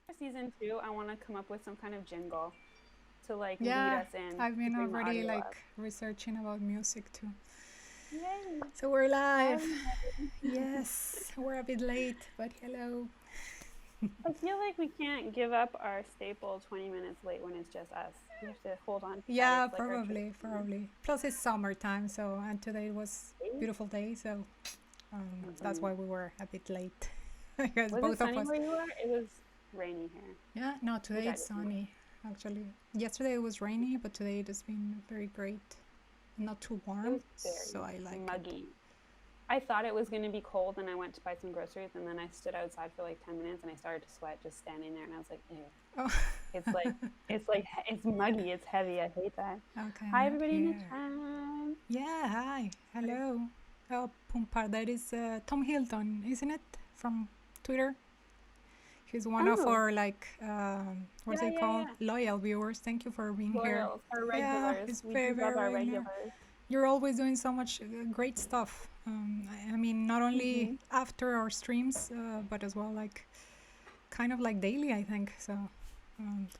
For season 2, I want to come up with some kind of jingle to like lead Yeah, us in. I've been to bring the already audio like up. researching about music too. Yay! So we're live. Hi. Yes, we're a bit late, but hello. I feel like we can't give up our staple 20 minutes late when it's just us. We have to hold on to that. Yeah, It's like our probably, tradition. probably. Plus it's summertime, so and today was beautiful day, so that's why we were a bit late. Because Was it both of sunny us. where you are? It was rainy here. Yeah, no, Which today I it's didn't like. sunny. Actually, yesterday it was rainy, but today it has been very great. Not too It warm, was so very I like it. muggy. I thought it was going to be cold, and I went to buy some groceries, and then I stood outside for like 10 minutes, and I started to sweat just standing there, and I was like, ew. Oh, It's muggy, it's heavy. I hate that. okay, Hi, not everybody in the here. chat. Yeah, hi, hello. Oh, Pumpar, that is Tom Hilton, isn't it? From Twitter. He's one of Oh, our like what's it called? yeah. Loyal viewers. Thank you for being here. Loyals, our Yeah, regulars. he's We very do love our very near. regulars. You're always doing so much great stuff. I mean, not only after our streams, but as well like kind of like daily, I think. So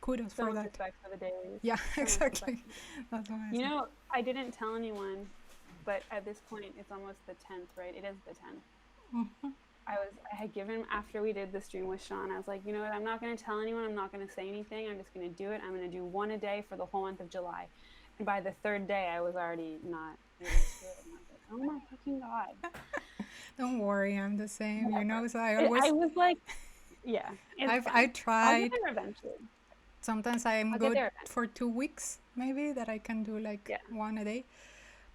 kudos So for much that. respect for the days. Yeah, So much respect. exactly. That's what I You said. know, I didn't tell anyone, but at this point, it's almost the 10th, right? It is the 10th. I had given, after we did the stream with Sean, I was like, you know what? I'm not going to tell anyone. I'm not going to say anything. I'm just going to do it. I'm going to do one a day for the whole month of July. And by the third day, I was already not able to do it. And I was like, oh my fucking God. Don't worry, I'm the same. You know, Whatever. so I I always was like, yeah, it's I fine. I'll get tried. there eventually. Sometimes I'm I'll get good there for eventually. 2 weeks, maybe that I can do like Yeah. one a day.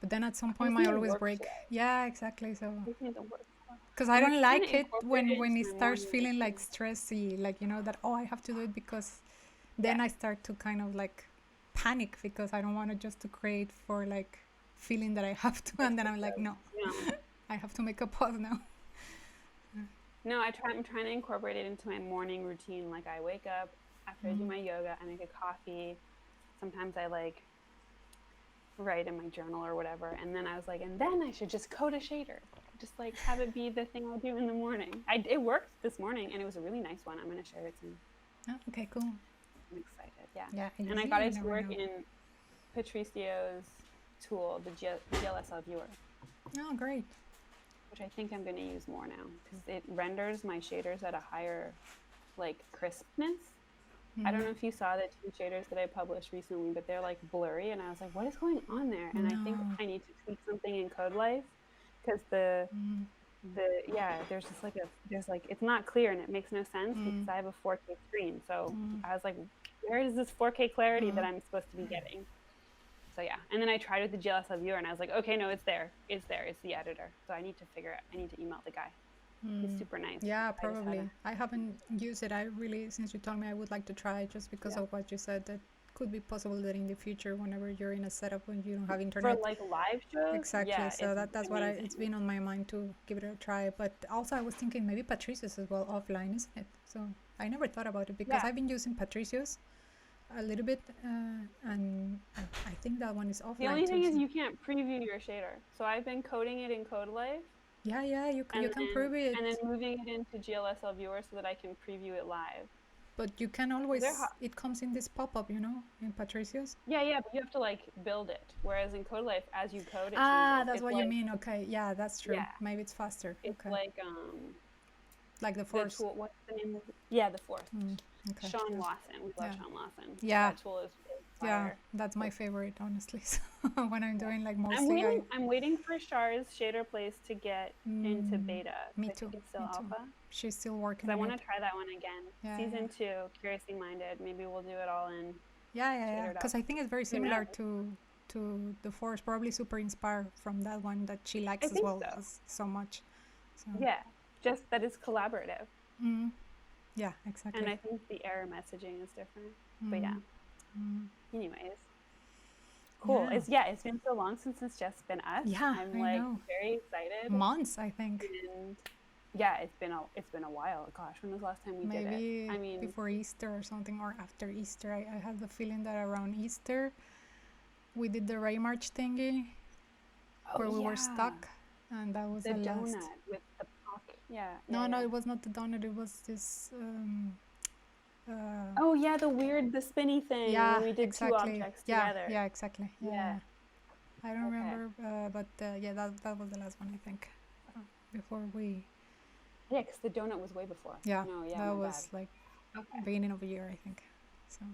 But then at some I point, just I need a always break. workflow. Yeah, exactly. So, I just need the workflow. because I And don't it's kind of like it incorporated when into it my starts morning feeling like routine. stressy, like you know that oh I have to do it because Yeah. then I start to kind of like panic because I don't want to just to create for like feeling that I have to, and then I'm like no, No. I have to make a pause now. No, I'm trying to incorporate it into my morning routine. Like I wake up after I do my yoga, I make a coffee. Sometimes I like write in my journal or whatever. And then I was like, and then I should just code a shader. Just like have it be the thing I do in the morning. It worked this morning, and it was a really nice one. I'm going to share it soon. Oh, okay, cool. I'm excited. Yeah. Yeah, And I easy, got you it to never work know. in Patricio's tool, the GLSL viewer, Oh, great. which I think I'm going to use more now because it renders my shaders at a higher like crispness. I don't know if you saw the 2 shaders that I published recently, but they're like blurry, and I was like, what is going on there? And I think No. I need to tweak something in CodeLife because there's just like it's not clear, and it makes no sense because I have a 4K screen. So I was like, where is this 4K clarity that I'm supposed to be getting? So yeah, and then I tried with the GLSL viewer, and I was like, okay, no, it's there. It's the editor. So I need to email the guy. He's super nice. Yeah, I just probably. haven't. I haven't used it. I really, since you told me, I would like to try just because Yeah. of what you said. That could be possible that in the future, whenever you're in a setup when you don't have For internet. like live shows, Exactly. yeah, So it's that's what it's amazing. been on my mind to give it a try. But also, I was thinking maybe Patricios as well offline, isn't it? So I never thought about it because Yeah. I've been using Patricios a little bit, and I think that one is The offline only too. thing is So. you can't preview your shader. So I've been coding it in CodeLife Yeah, yeah, you can prove it, and then moving it into GLSL viewer so that I can preview it live. but you can always. It comes in this pop-up, in Patricios. Yeah, but you have to like build it. Whereas in CodeLife, as you code, it Ah, changes. that's It's what you like mean. Okay, yeah, that's true. yeah, Maybe it's faster. it's Okay, like like the the force. tool. What's the name of it? Yeah, the fourth. Okay, Sean yeah, Lawson. We love yeah, Sean Lawson. yeah, That tool is yeah. fire. That's my favorite, honestly. So when I'm Yeah. doing like mostly, I'm waiting for Char's shader place to get into beta. me I too, think it's still me too. alpha. She's still working Because I on want it. to try that one again. Yeah, Season 2, Curiously Minded. Maybe we'll do it all in yeah. shadered up. Because I think it's very Who similar knows? to the force. Probably super inspired from that one that she I likes as think well so. as so much. So Yeah, just that it's collaborative. yeah, exactly. And I think the error messaging is different. But yeah. Anyways. Cool. Yeah. It's been so long since it's just been us. Yeah, I'm I like know. very excited. Months, I think. And yeah, it's been a while. Gosh, when was the last time we did it? Maybe I mean, before Easter or something, or after Easter. I have the feeling that around Easter we did the Ray March thingy where we were stuck, and that was the the donut last. with the pock. Yeah. No, it was not the donut. It was this. Oh yeah, the spinny thing Yeah, where we did two exactly. objects Yeah, together. yeah, exactly. Yeah, Yeah. yeah. I don't Okay. remember, but yeah, that was the last one I think. Before we, Yeah, because the donut was way before. yeah, No, yeah, that my bad. was like Okay. beginning of the year I think. So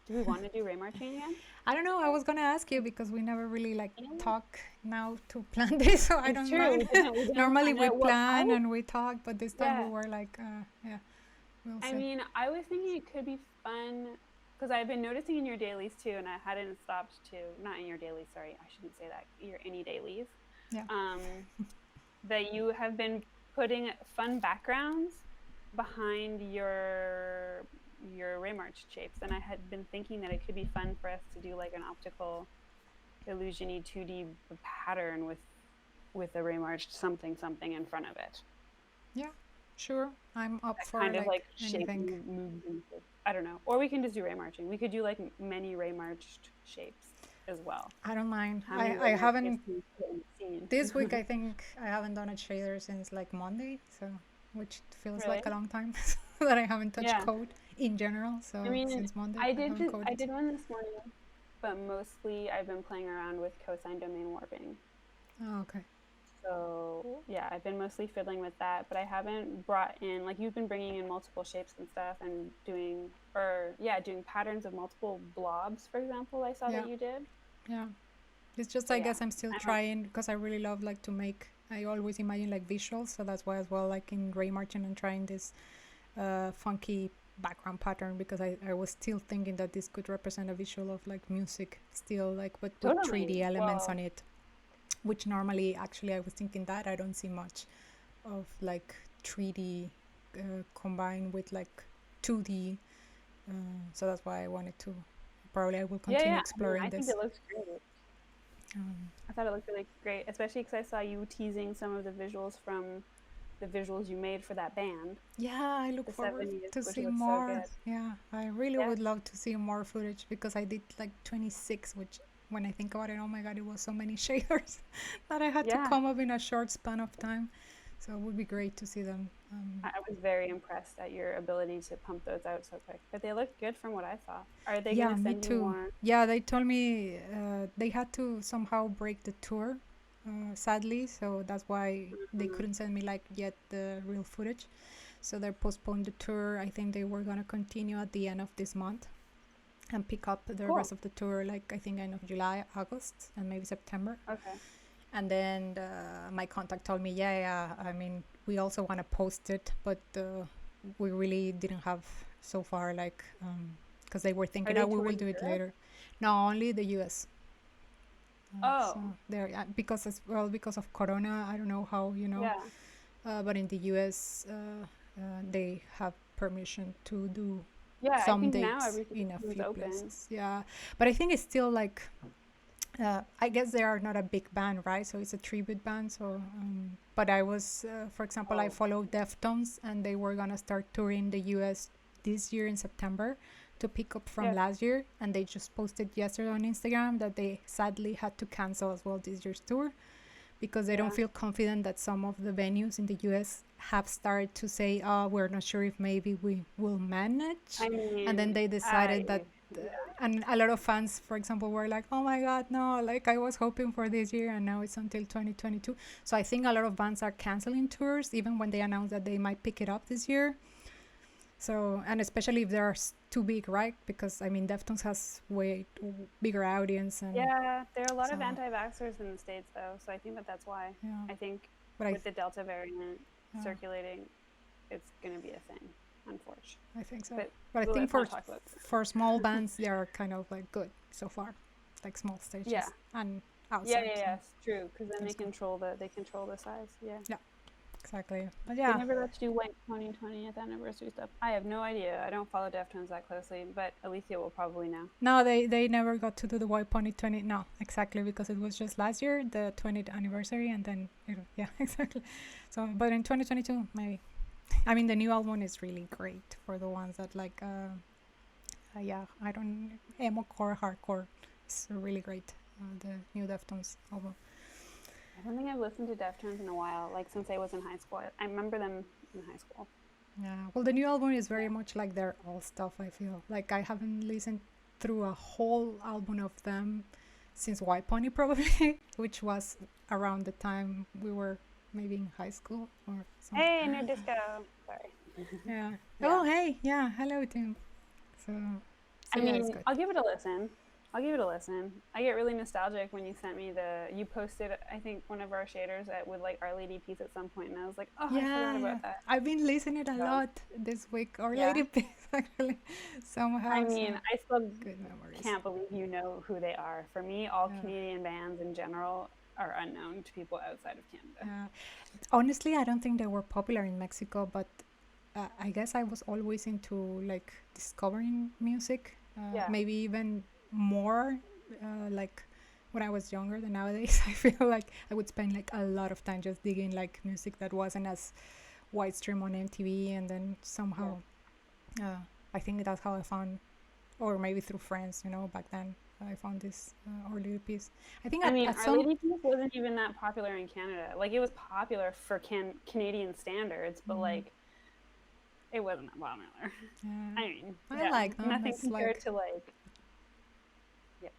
Do we want to do ray marching again? I don't know. I was gonna ask you because we never really like Yeah. talk now to plan this, so I It's don't true. mind. We didn't Normally plan it we out. Well, plan and we talk, but this time we yeah. were like, yeah, we'll I see. mean, I was thinking it could be fun because I've been noticing in your dailies too, and I hadn't stopped to, not in your dailies, sorry, I shouldn't say that, your any dailies, Yeah. that you have been putting fun backgrounds behind your ray march shapes, and I had been thinking that it could be fun for us to do like an optical illusion-y 2D pattern with a ray march something in front of it. Yeah, sure. I'm up That for kind of like shape anything. movement. I don't know. Or we can just do ray marching. We could do like many ray marched shapes as well. I don't mind. How many I ray march haven't shapes can we put in the scene? this week. I think I haven't done a shader since like Monday, so which feels like a Really? long time that I haven't touched Yeah. code in general. So I mean, since Monday, I I did haven't just, I coded. did one this morning, but mostly I've been playing around with cosine domain warping. Oh, okay. So yeah, I've been mostly fiddling with that, but I haven't brought in, like you've been bringing in multiple shapes and stuff and doing patterns of multiple blobs, for example, I saw Yeah. that you did. Yeah. It's just, So I yeah, guess I'm still trying because I really love like to make, I always imagine like visuals. So that's why as well, like in Ray Marching and trying this funky background pattern because I was still thinking that this could represent a visual of like music still like but with 3D elements on it, which normally actually I was thinking that I don't see much of like 3D combined with like 2D, so that's why I wanted to, probably I will continue exploring this. I think it looks great. I thought it looked really great, especially because I saw you teasing some of the visuals from the visuals you made for that band. Yeah, I look forward to see more. Yeah, I really would love to see more footage because I did like 26, which when I think about it, oh my god, it was so many shaders that I had to come up in a short span of time. So it would be great to see them. I was very impressed at your ability to pump those out so quick, but they look good from what I saw. Are they going to send you more? Yeah, they told me they had to somehow break the tour, sadly, so that's why they couldn't send me like yet the real footage. So they postponed the tour. I think they were going to continue at the end of this month and pick up the rest of the tour, like I think end of July, August, and maybe September. Okay. And then my contact told me, I mean, we also want to post it, but we really didn't have so far, like, because they were thinking, we will do it later. No, only the US. So there, because of Corona, I don't know how, but in the US, they have permission to do some dates in a few places. Yeah, but I think it's still like, I guess they are not a big band, right? So it's a tribute band. So, but I was, for example, I followed Deftones, and they were gonna start touring the US this year in September to pick up from last year, and they just posted yesterday on Instagram that they sadly had to cancel as well this year's tour because they don't feel confident that some of the venues in the US have started to say, we're not sure if maybe we will manage. And then they decided that, and a lot of fans, for example, were like, oh my god, no, like I was hoping for this year and now it's until 2022. So I think a lot of bands are canceling tours even when they announce that they might pick it up this year. So, and especially if they're too big, right? Because I mean, Deftones has way bigger audience. And there are a lot of anti-vaxxers in the States, though. So I think that's why. I think with the Delta variant circulating, it's going to be a thing, unfortunately. I think so. But I think for small bands, they are kind of like good so far, like small stages and outside. Yeah, it's true. Because then they control the size. Yeah. Exactly. But They never let you do White Pony 20th anniversary stuff. I have no idea. I don't follow Deftones that closely, but Alethea will probably know. No, they never got to do the White Pony 20. No, exactly, because it was just last year, the 20th anniversary, and then, exactly. So, but in 2022, maybe. I mean, the new album is really great for the ones that like, emo core, hardcore. It's really great, the new Deftones album. I don't think I've listened to Deftones in a while, like since I was in high school. I remember them in high school. Yeah. Well, the new album is very much like their old stuff, I feel. Like I haven't listened through a whole album of them since White Pony probably, which was around the time we were maybe in high school or something. Hey, Nerd Disco. Sorry. Yeah. Yeah. Oh, hey. Yeah. Hello, Tim. So I yeah, mean, it's good. I'll give it a listen. I get really nostalgic when you sent me you posted, I think, one of our shaders with like Our Lady Peace at some point, and I was like, oh, I forgot about that. I've been listening a So, lot this week. Our yeah. Lady Peace, actually, somehow. I mean, I still good memories. can't believe you know who they are. For me, all Canadian bands in general are unknown to people outside of Canada. Honestly, I don't think they were popular in Mexico, but I guess I was always into like discovering music. Maybe even more like when I was younger than nowadays. I feel like I would spend like a lot of time just digging like music that wasn't as widestream on MTV, and then somehow I think that's how I found, or maybe through friends, you know, back then I found this Our Lady Peace. I think Our Lady Peace wasn't even that popular in Canada. Like it was popular for Canadian standards, but like it wasn't that popular. I mean, I like them. Nothing it's compared like to like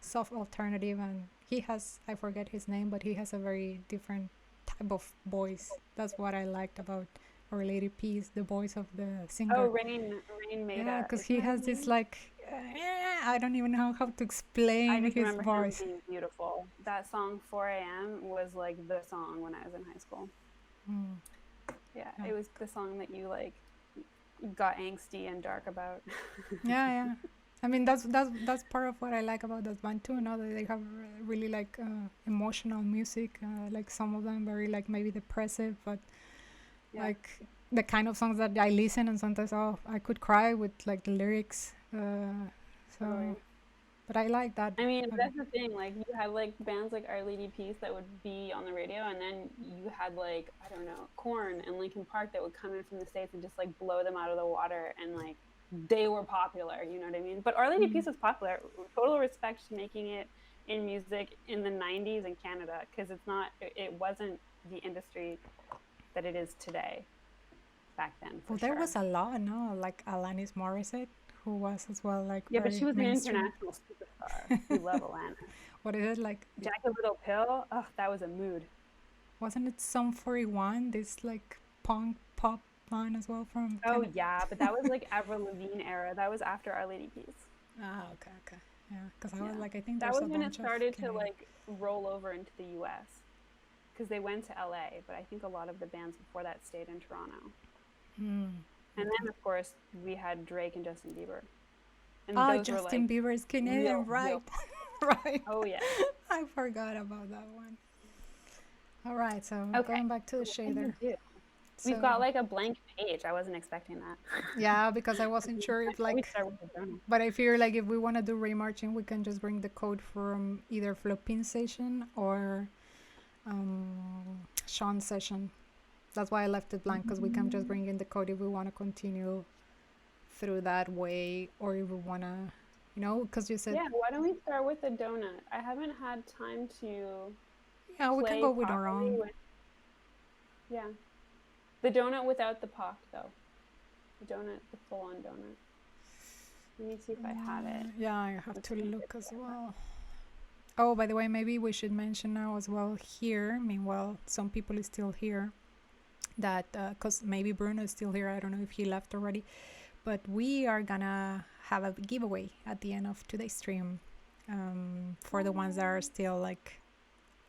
soft alternative, and he has, I forget his name, but he has a very different type of voice. That's what I liked about Our Lady Peace, the voice of the singer. Oh, Rain Maida. Yeah, because he has this like I don't even know how to explain I just his remember voice. him being beautiful. That song 4 a.m. was like the song when I was in high school. Yeah, it was the song that you like got angsty and dark about. Yeah. I mean, that's part of what I like about that band too. Now that they have really like emotional music, like some of them very like maybe depressive, but like the kind of songs that I listen and sometimes I could cry with like the lyrics. But I like that. I mean, that's the thing. Like you had like bands like Our Lady Peace that would be on the radio, and then you had like I don't know, Korn and Linkin Park that would come in from the States and just like blow them out of the water, and like they were popular. You know what I mean? But Our Lady Peace was popular. Total respect to making it in music in the 90s in Canada, because it wasn't the industry that it is today. Back then, well, there was a lot, no, like Alanis Morissette, who was as well like but she was mainstream. an international superstar. We love Alanis. What is it like? Jagged Little Pill. Oh, that was a mood. Wasn't it s01e15? This like punk pop band as well from. Oh yeah, but that was like Avril Lavigne era. That was after Our Lady Peace. Okay. Yeah, because I was like, I think that was when it started to like roll over into the U.S. because they went to LA, but I think a lot of the bands before that stayed in Toronto. And then, of course, we had Drake and Justin Bieber. And those Justin were, like, Bieber is Canadian, right? Right. Oh, yeah. I forgot about that one. All right, so going back to the shader. We've got like a blank page. I wasn't expecting that. Yeah, because I wasn't sure if like, but I feel like if we want to do remarching, we can just bring the code from either Flopin session or Sean's session. That's why I left it blank, because we can just bring in the code if we want to continue through that way, or if we want to, you know, because you said... Yeah, why don't we start with the donut? I haven't had time to... Yeah, we can go with our own. Yeah. The donut without the pock, though. The donut, the full-on donut. Let me see if I have it. Yeah, I have to look as well. Oh, by the way, maybe we should mention now as well here, meanwhile, some people is still here, that, because maybe Bruno is still here, I don't know if he left already, but we are gonna have a giveaway at the end of today's stream for the ones that are still like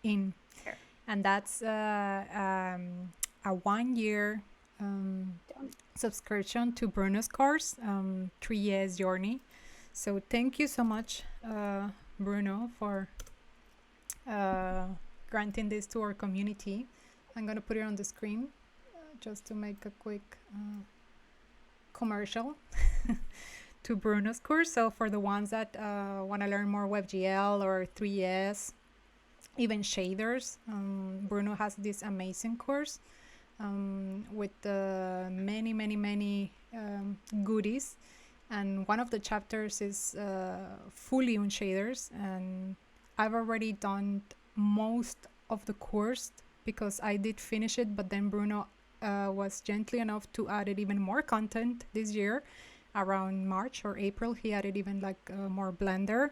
in. Here. And that's a 1-year subscription to Bruno's course, 3 years journey. So thank you so much, Bruno, for granting this to our community. I'm gonna put it on the screen just to make a quick commercial to Bruno's course. So for the ones that want to learn more WebGL or 3S, even shaders, Bruno has this amazing course with many goodies, and one of the chapters is fully on shaders, and I've already done most of the course because I did finish it, but then Bruno was gently enough to add even more content this year. Around March or April, he added even like more Blender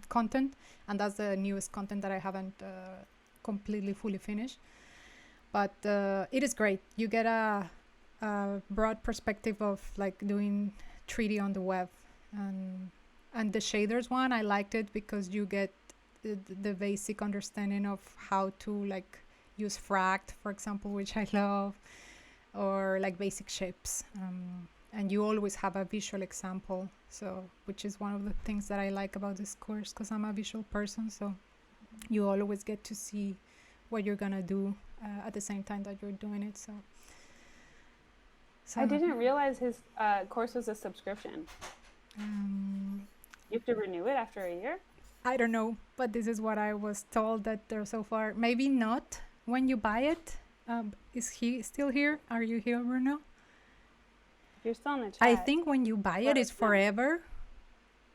content, and that's the newest content that I haven't completely fully finished. But it is great. You get a broad perspective of like doing 3D on the web, and the shaders one, I liked it because you get the basic understanding of how to like use fract, for example, which I love, or like basic shapes. And you always have a visual example, so which is one of the things that I like about this course, because I'm a visual person, so you always get to see what you're gonna do at the same time that you're doing it. So I didn't realize his course was a subscription. You have to renew it after a year? I don't know, but this is what I was told that there so far. Maybe not when you buy it. Is he still here? Are you here, Bruno? You're still in the chat. I think when you buy it, it's forever.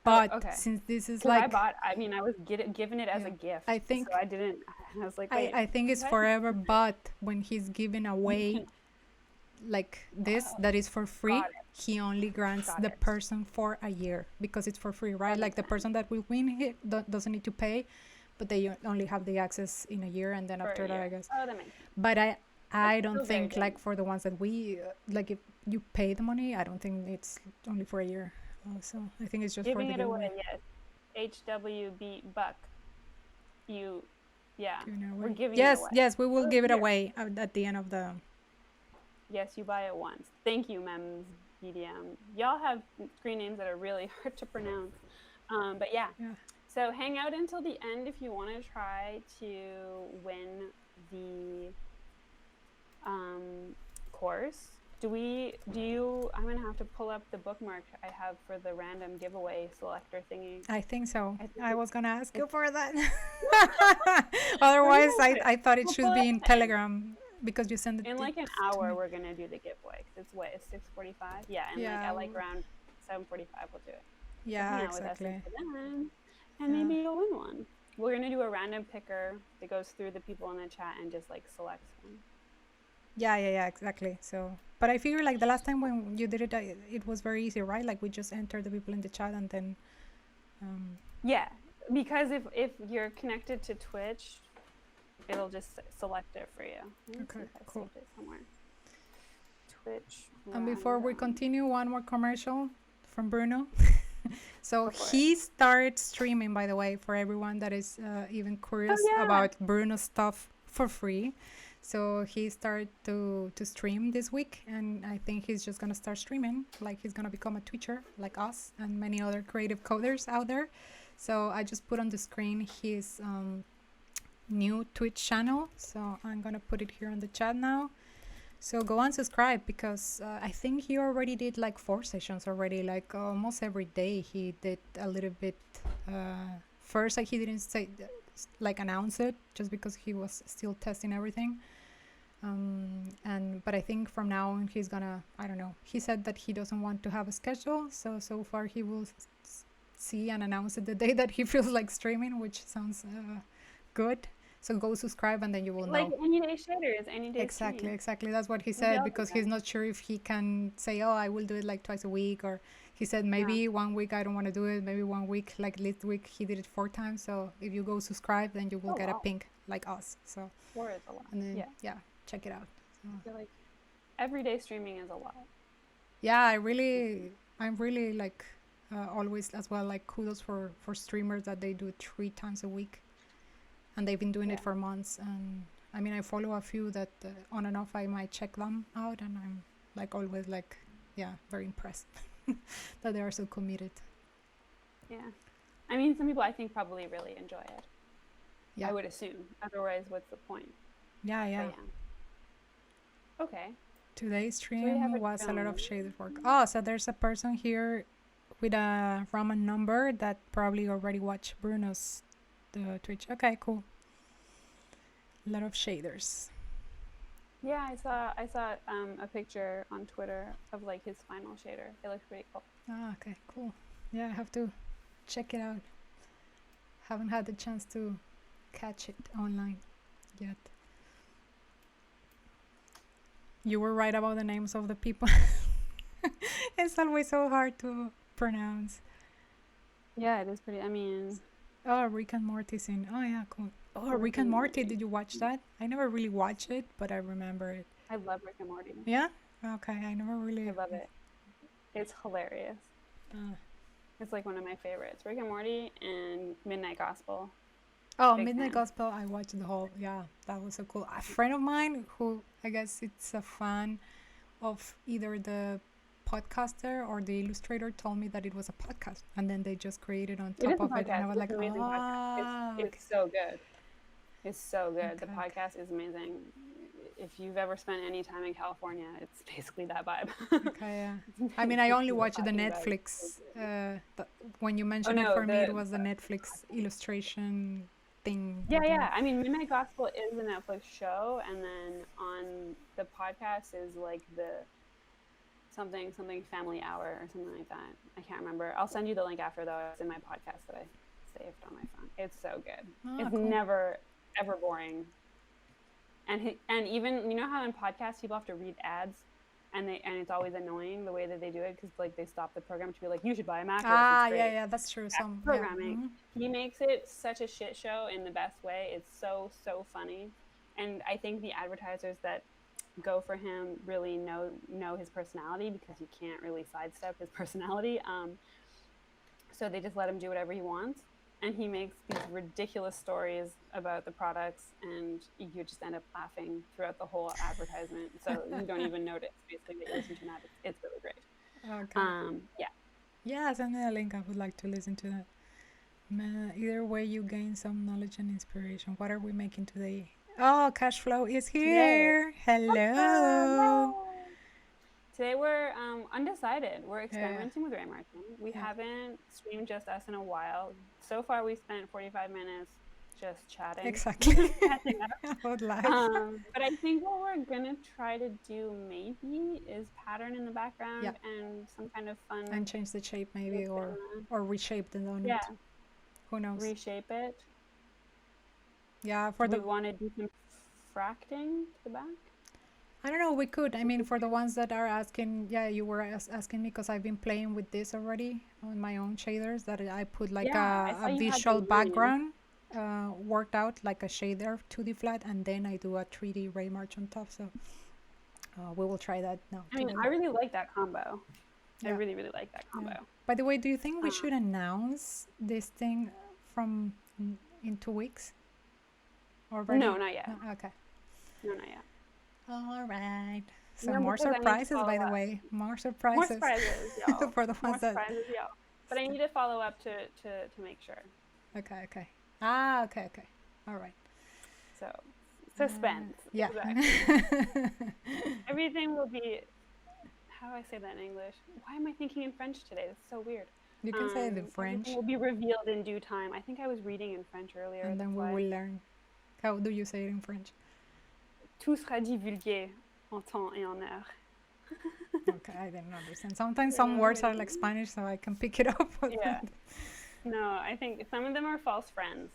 But since this is like, I was given it as a gift. I think so I didn't. I was like, wait, I think it's forever. But when he's giving away like this, that is for free, he only grants the person for a year, because it's for free, right? Like the person that will win it doesn't need to pay, but they only have the access in a year, and then after that, I guess. Oh, that makes sense. But I don't think like for the ones that we like, if you pay the money, I don't think it's only for a year. So I think it's just giving for the it away. Yes, HWB Buck. We're giving it away. Yes, we will give it away at the end of the. Yes, you buy it once. Thank you, Mems BDM. Y'all have screen names that are really hard to pronounce. But yeah. So hang out until the end if you want to try to win the course. I'm gonna have to pull up the bookmark I have for the random giveaway selector thingy. I think so. I was gonna ask you for that. Otherwise, I thought it should be in Telegram, because you send it in like an hour. We're gonna do the giveaway. It's 6:45. Yeah, and like at like around 7:45 we'll do it. Yeah, exactly. And maybe you'll win one. We're gonna do a random picker that goes through the people in the chat and just like selects one. Yeah, exactly. So, but I figure like the last time when you did it, it was very easy, right? Like we just entered the people in the chat and then. Yeah, because if you're connected to Twitch, it'll just select it for you. Okay, cool. It somewhere. Twitch. And before we continue, one more commercial from Bruno. So he started streaming, by the way, for everyone that is even curious about Bruno's stuff for free. So he started to stream this week, and I think he's just gonna start streaming. Like he's gonna become a Twitcher like us and many other creative coders out there. So I just put on the screen his new Twitch channel. So I'm gonna put it here on the chat now. So go and subscribe, because I think he already did like 4 sessions already. Like almost every day he did a little bit. First, like he didn't say like announce it, just because he was still testing everything. But I think from now on he's gonna, I don't know, he said that he doesn't want to have a schedule, so far he will see and announce it the day that he feels like streaming, which sounds good. So go subscribe and then you will know. Like any day shaders, any day. Exactly, that's what he said, because he's not sure if he can say, oh, I will do it like twice a week, or he said maybe 1 week I don't want to do it, maybe 1 week, like this week he did it 4 times. So if you go subscribe, then you will get a ping like us. So 4 is a lot. And then check it out. So. I feel like everyday streaming is a lot. Yeah, I'm really like always as well, like kudos for streamers that they do it 3 times a week, and they've been doing it for months. And I mean, I follow a few that on and off I might check them out, and I'm like always like very impressed that they are so committed. Yeah, I mean, some people I think probably really enjoy it. I would assume, otherwise what's the point? Yeah. Okay. Today's stream was a lot of shaded work. So there's a person here with a Roman number that probably already watched Bruno's Twitch. Okay, cool. A lot of shaders. Yeah, I saw a picture on Twitter of like his final shader. It looks pretty cool. Okay, cool. Yeah, I have to check it out. Haven't had the chance to catch it online yet. You were right about the names of the people. It's always so hard to pronounce. Yeah, it is pretty. I mean, Oh, Rick and Morty's in. Oh, yeah, cool. Oh, Rick and Morty. Did you watch that? I never really watched it, but I remember it. I love Rick and Morty. Yeah? Okay, I never really. I love it. It's hilarious. Uh, It's like one of my favorites. Rick and Morty and Midnight Gospel. oh, Big Midnight fan. Gospel. I watched the whole. Yeah, that was so cool. A friend of mine who I guess it's a fan of either the podcaster or the illustrator told me that it was a podcast, and then they just created on It is top a of it, and I podcast. was It's like, an amazing podcast. ah, okay, It's so good. It's so good. The okay, podcast is amazing. If you've ever spent any time in California, it's basically that vibe. okay, yeah. It's I mean, I only basically the watched the talking vibe. Netflix. When you Oh mentioned it no, for me, it the was the Netflix illustration thing. yeah, But yeah, yeah. I mean, Midnight Gospel is a Netflix show, and then on the podcast is like the something family hour or something like that. I can't remember. I'll send you the link after though. It's in my podcast that I saved on my phone. It's so good. ah, It's cool. never ever boring. And even you know how in podcasts people have to read ads, and it's always annoying the way that they do it because like they stop the program to be like you should buy a macros. Ah, It's yeah, great. yeah, that's true. That's Some, yeah. programming. He makes it such a shit show in the best way. It's so funny, and I think the advertisers that go for him really know his personality because you can't really sidestep his personality. So they just let him do whatever he wants, and he makes these ridiculous stories about the products, and you just end up laughing throughout the whole advertisement. So you don't even notice basically that you listen to that. It's really great. Okay. Yeah. Yeah, send me a link. I would like to listen to that. Either way, you gain some knowledge and inspiration. What are we making today? Oh, cash flow is Yay. here. Hello. Today we're undecided. We're Yeah, experimenting with Ray Martin. We yeah, haven't streamed just us in a while. So far, we spent 45 minutes just chatting, exactly. catching up. About life. But I think what we're gonna try to do maybe is pattern in the background Yeah, and some kind of fun and change the shape maybe, with, or reshape the donut. yeah, Who knows? reshape it. Yeah, for We the want to do some fracting to the back. I don't know. We could. I mean, for the ones that are asking, yeah, you were asking me because I've been playing with this already on my own shaders. That I put like Yeah, I saw a you had visual the green. background, worked out like a shader 2D flat, and then I do a 3D ray march on top. So we will try that now I mean, I together. really like that combo. I Yeah, really like that yeah. combo. By the way, do you think we Um, should announce this thing from in 2 weeks no, already? not yet. No? Okay. No, not yet. All right. So No, more because I need to surprises, follow by the up. way. More More surprises surprises, y'all. for the More ones that. surprises, y'all. But I need to follow up to make sure. Okay, okay. Ah, okay, okay. All right. So, suspense. Yeah. Exactly. Everything will be. How do I say that in English? Why am I thinking in French today? That's so weird. You can say it in French, Everything will be revealed in due time. I think I was reading in French earlier. and That's then we why. will learn. How do you say it in French? Tout sera divulgué en temps et en heure. Okay, I didn't understand. Sometimes some words are like Spanish, so I can pick it up. But Yeah. No, I think some of them are false friends.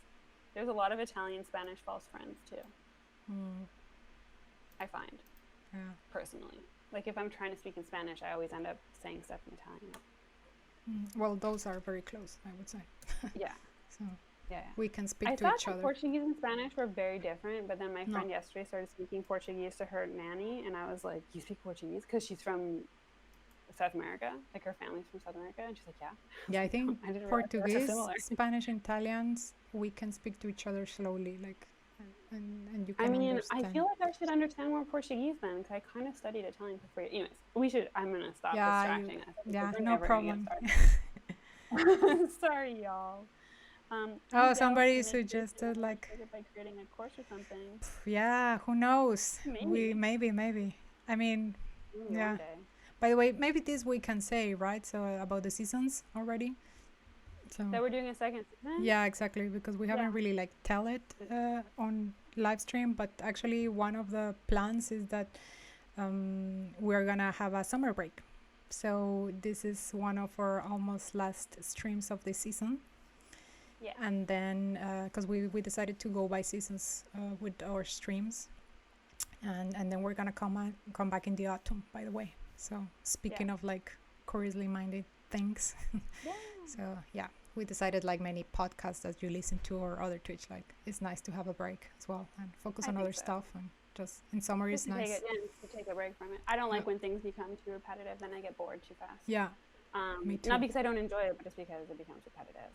There's a lot of Italian Spanish false friends too. I find yeah. personally. Like if I'm trying to speak in Spanish, I always end up saying stuff in Italian. Well, those are very close, I would say. Yeah. So Yeah. we can speak I to thought each that other. Portuguese and Spanish were very different, but then my No. friend yesterday started speaking Portuguese to her nanny, and I was like, "You speak Portuguese?" Because she's from South America, like her family's from South America, and she's like, "Yeah." Yeah, I think I didn't realize they were so Portuguese, similar. Spanish, and Italians, we can speak to each other slowly, like, and you I can mean, understand. I feel like I should understand more Portuguese then, because I kind of studied Italian for free. Anyways, we should. I'm gonna stop Yeah, distracting us. because yeah, we're no never gonna get problem. started. Sorry, y'all. Oh, I'm somebody down to make this suggested like, by creating a course or something. yeah, who knows? Maybe. Maybe. I mean, Maybe yeah. one day. By the way, maybe this we can say, right? So about the seasons already. So That we're doing a second season? yeah, exactly, because we haven't Yeah. really like tell it on live stream, but actually one of the plans is that we're gonna have a summer break. So this is one of our almost last streams of the season. Yeah. And then because we decided to go by seasons with our streams, and then we're gonna come back in the autumn, by the way. So speaking of like curiously minded things, so yeah, we decided, like many podcasts that you listen to or other Twitch, like it's nice to have a break as well and focus on other stuff, and just in summer it's nice to take a break from it. I don't like when things become too repetitive, then I get bored too fast. Yeah, me too. Not because I don't enjoy it, but just because it becomes repetitive.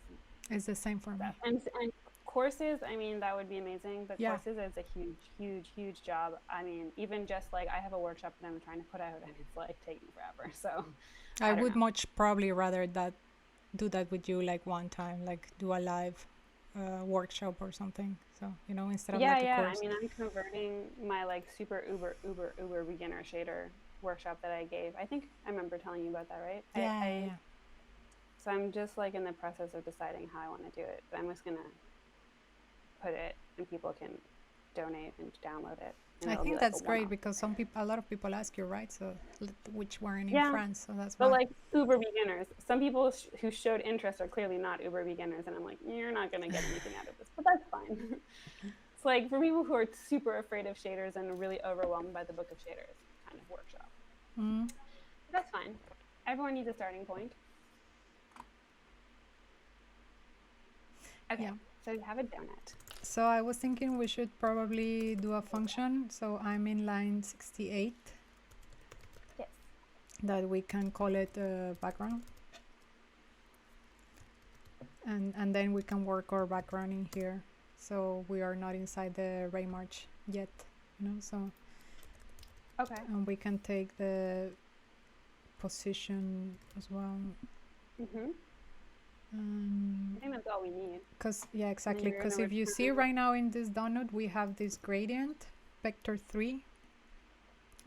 It's the same for me. And courses, I mean, that would be amazing, but courses is a huge job. I mean, even just like I have a workshop that I'm trying to put out and it's like taking forever. So I would much probably rather do that with you, like one time, like do a live workshop or something. So, you know, instead of like a course. I mean, I'm converting my like super uber beginner shader workshop that I gave. I think I remember telling you about that, right? Yeah. So I'm just like in the process of deciding how I want to do it, but I'm just gonna put it and people can donate and download it. I think that's great because a lot of people ask you, right? So which weren't in France, so that's why. But like uber beginners, some people who showed interest are clearly not uber beginners, and I'm like, you're not gonna get anything out of this, but that's fine. It's like for people who are super afraid of shaders and really overwhelmed by the book of shaders kind of workshop. That's fine. Everyone needs a starting point. Okay, so you have a donut. So I was thinking we should probably do a function. So I'm in line 68. Yes. That we can call it background. And then we can work our background in here. So we are not inside the ray march yet, you know, so. Okay. And we can take the position as well. I think that's all we need. Exactly. Because if you see right now in this donut, we have this gradient, vector 3,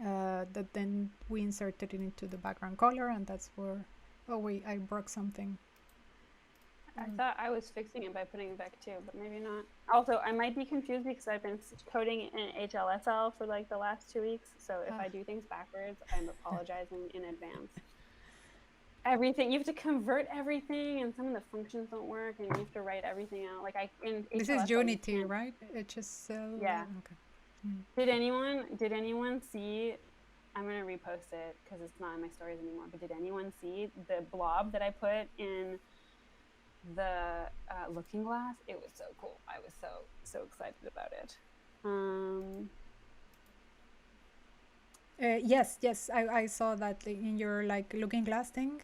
that then we inserted it into the background color, and that's where, oh wait, I broke something. I thought I was fixing it by putting vec 2, but maybe not. Also, I might be confused because I've been coding in HLSL for like the last 2 weeks, so if I do things backwards, I'm apologizing in advance. Everything, you have to convert everything, and some of the functions don't work, and you have to write everything out. Like this is Unity, right? HSL. Yeah. Okay. Did anyone see? I'm gonna repost it because it's not in my stories anymore. But did anyone see the blob that I put in the looking glass? It was so cool. I was so excited about it. Yes, I saw that in your like looking glass thing.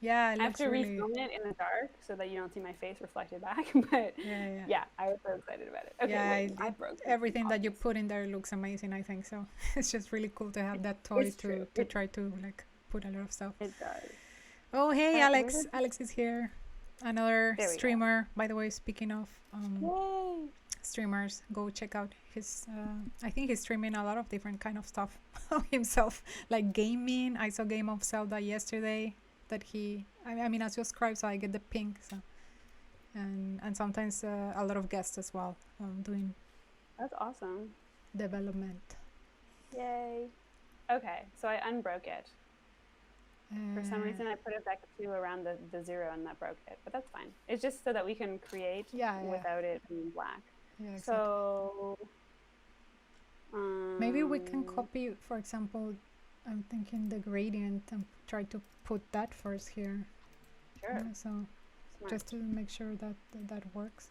Yeah, I have to refilm it in the dark so that you don't see my face reflected back. But yeah, I was so excited about it. Okay, I broke everything that you put in there looks amazing, I think so. It's just really cool to have that toy to try to like put a lot of stuff. It does. Oh hey, Alex is here, another streamer, by the way. Speaking of streamers, go check out his I think he's streaming a lot of different kind of stuff himself, like gaming. I saw Game of Zelda yesterday that I mean I subscribe, so I get the ping, so and sometimes a lot of guests as well doing that's awesome development. Yay. Okay, so I unbroke it. For some reason I put it back to around the 0 and that broke it, but that's fine. It's just so that we can create without it being black. Yeah, exactly. So maybe we can copy, for example, I'm thinking the gradient and try to put that first here. Sure. Yeah, so just to make sure that that works.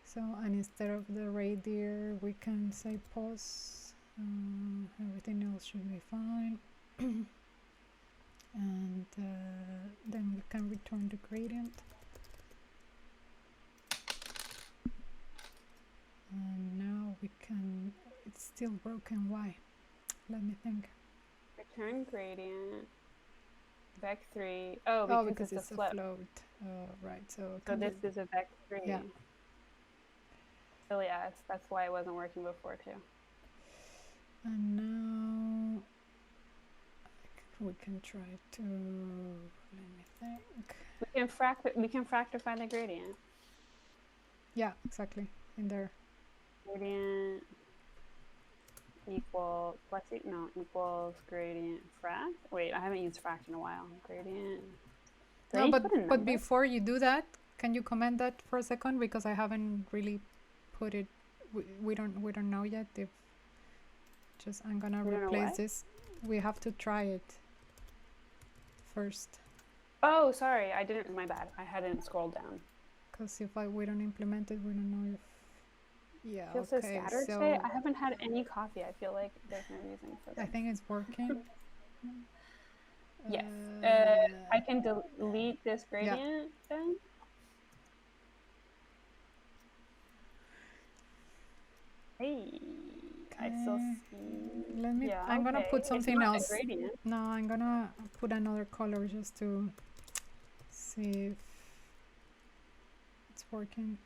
So, and instead of the radier, we can say pause. Everything else should be fine. And then we can return the gradient. And now we can, it's still broken. Why? Let me think. Return gradient, vec 3. Oh, because it's a float. Oh, right. So this is a vec 3. Yeah. So yeah, that's why it wasn't working before too. And now we can try to, let me think. We can fractify the gradient. Yeah, exactly. In there. Gradient equals gradient fract. Wait, I haven't used fract in a while. Gradient. No, but before you do that, can you comment that for a second, because I haven't really put it. We don't know yet if Just I'm gonna You don't know replace what? this. We have to try it first. Oh, sorry. I didn't. My bad. I hadn't scrolled down. Because if we don't implement it, we don't know if... Yeah, I feel so okay, scattered so... today. I haven't had any coffee. I feel like there's no reason for I this. think it's working. Yes. I can delete this gradient then? Hey, I still see. Let me... Yeah, I'm gonna okay. put It's something not a else. gradient. No, I'm gonna put another color just to see if it's working.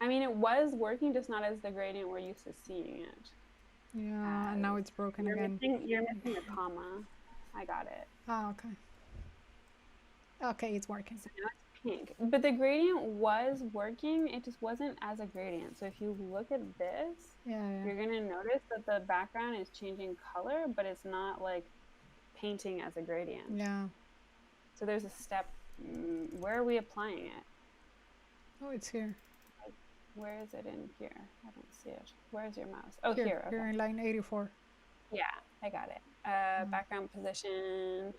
I mean, it was working, just not as the gradient we're used to seeing it. Yeah, and now it's broken again. You're missing a comma. I got it. Oh, okay. Okay, it's working. So now it's pink. But the gradient was working, it just wasn't as a gradient. So if you look at this, you're gonna notice that the background is changing color, but it's not like painting as a gradient. Yeah. So there's a step. Where are we applying it? Oh, it's here. Where is it in here? I don't see it. Where's your mouse? Oh, here. Okay. Here in line 84. Yeah, I got it. Background position.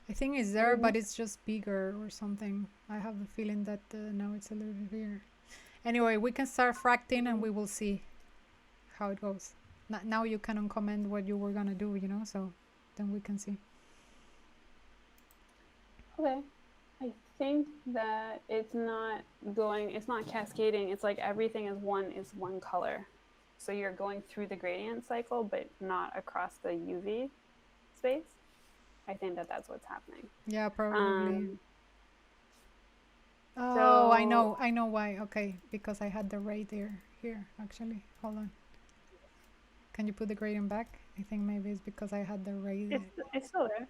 I think it's there, but it's just bigger or something. I have the feeling that now it's a little bit bigger. Anyway, we can start fracting and we will see how it goes. Now you can uncomment what you were gonna do, you know, so then we can see. Okay. I think that it's not cascading. It's like everything is one color. So you're going through the gradient cycle, but not across the UV space. I think that that's what's happening. Yeah, probably. Oh, so, I know why. Okay, because I had the ray there. Here, actually. Hold on. Can you put the gradient back? I think maybe it's because I had the ray there. It's still there.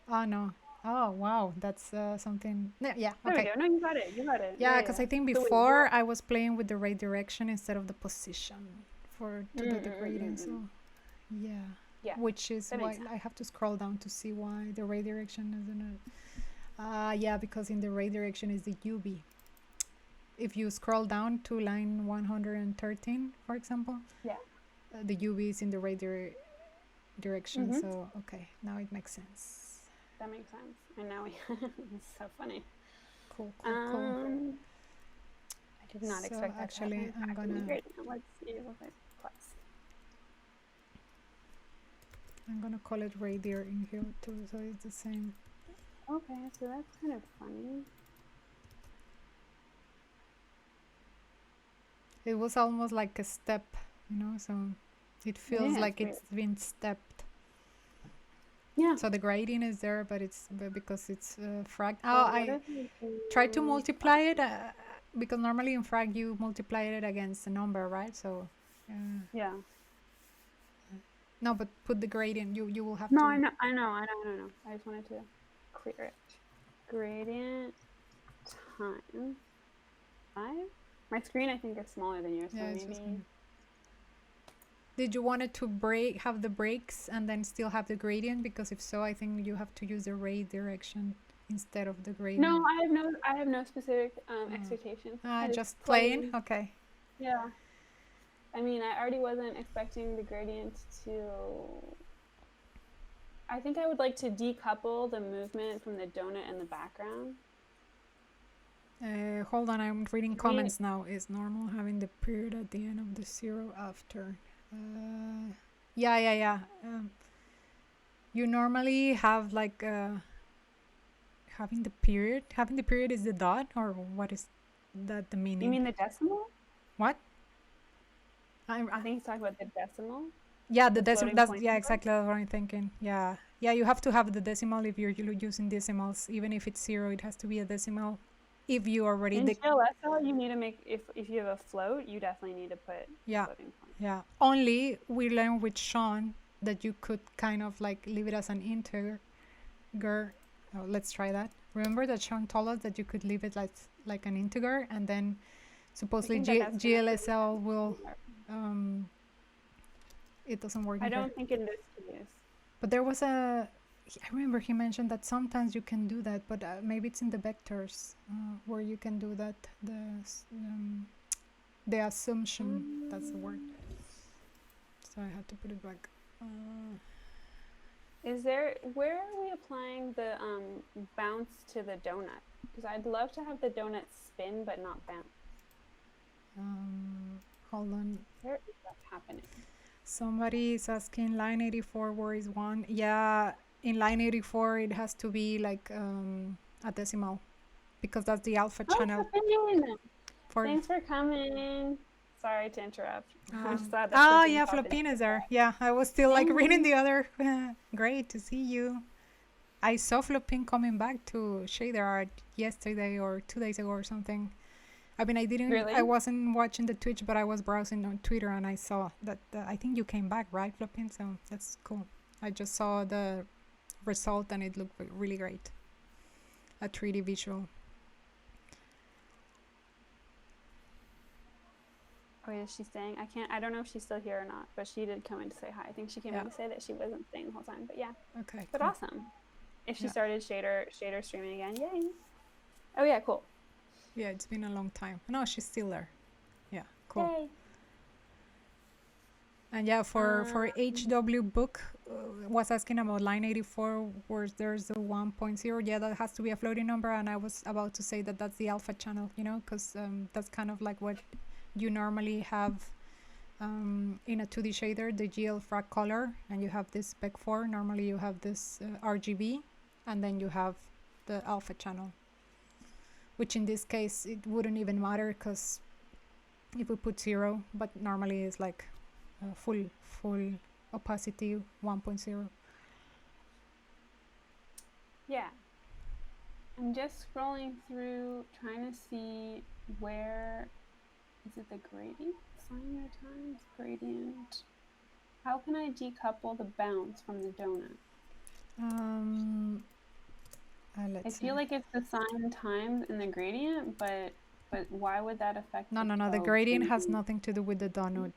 Oh, no. Oh, wow. That's something... Yeah, there okay. we go. No, you got it. You got it. Yeah, because I think before I was playing with the ray direction instead of the position to do the gradient. So, yeah. Which is why I have to scroll down to see why the ray direction isn't... yeah, because in the ray direction is the UV. If you scroll down to line 113, for example, the UV is in the ray direction. So, okay, now it makes sense. That makes sense. And now it's so funny. Cool. I did not expect that. Actually, I'm gonna... Let's see if it plus. I'm gonna call it radier in here too, so it's the same. Okay, so that's kind of funny. It was almost like a step, you know, so it feels like it's been stepped. Yeah. So the gradient is there, but because it's frag. Oh, I tried to multiply it because normally in frag you multiply it against a number, right? So. Yeah. No, but put the gradient. You will have to. No, I know. I just wanted to clear it. Gradient times 5. My screen, I think, is smaller than yours. So maybe. Did you want it to have the breaks and then still have the gradient? Because if so, I think you have to use the ray direction instead of the gradient. No, I have no specific expectations. Just plain. Okay. Yeah. I mean, I already wasn't expecting the gradient to... I think I would like to decouple the movement from the donut and the background. Hold on, I'm reading comments now. Is normal having the period at the end of the zero after? Yeah. You normally have like having the period. Having the period is the dot, or what is that the meaning? You mean the decimal? What? I think he's talking about the decimal. Yeah, the decimal. Exactly what I'm thinking. Yeah. You have to have the decimal if you're using decimals. Even if it's 0, it has to be a decimal. If you already in GLSL, you need to make if you have a float, you definitely need to put floating point. Yeah. Only we learned with Sean that you could kind of like leave it as an integer. Oh, let's try that. Remember that Sean told us that you could leave it like an integer, and then supposedly GLSL will. It doesn't work. I don't think in this case. But there was I remember he mentioned that sometimes you can do that, but maybe it's in the vectors where you can do that. The assumption, that's the word. So I had to put it back. Where are we applying the bounce to the donut? Because I'd love to have the donut spin but not bounce. Hold on. Where is that happening? Somebody is asking line 84, where is 1? Yeah, in line 84 it has to be like a decimal, because that's the alpha channel. Thanks for coming. Sorry to interrupt. I just thought oh yeah, 𝗶𝗶 is there. Yeah, I was still like reading the other. Great to see you. I saw 𝗶𝗶 coming back to shader art yesterday or 2 days ago or something. I mean, I wasn't watching the Twitch, but I was browsing on Twitter and I saw that. I think you came back, right, 𝗶𝗶? So that's cool. I just saw the result and it looked really great. A 3D visual. Wait, is she staying? I don't know if she's still here or not, but she did come in to say hi. I think she came in to say that she wasn't staying the whole time, but yeah. Okay. But cool. Awesome. If she started shader streaming again, yay. Oh yeah, cool. Yeah, it's been a long time. No, she's still there. Yeah, cool. Yay. And yeah, for HW book, was asking about line 84, where there's a 1.0. Yeah, that has to be a floating number, and I was about to say that that's the alpha channel, you know, because that's kind of like what you normally have in a 2D shader, the GL frag color, and you have this spec 4. Normally you have this RGB, and then you have the alpha channel, which in this case it wouldn't even matter, because if we put 0, but normally it's like full opacity 1.0. Yeah, I'm just scrolling through trying to see where is it. The gradient, sine your times gradient. How can I decouple the bounce from the donut? I feel like it's the sine times in the gradient, but why would that affect? No, the gradient has nothing to do with the donut.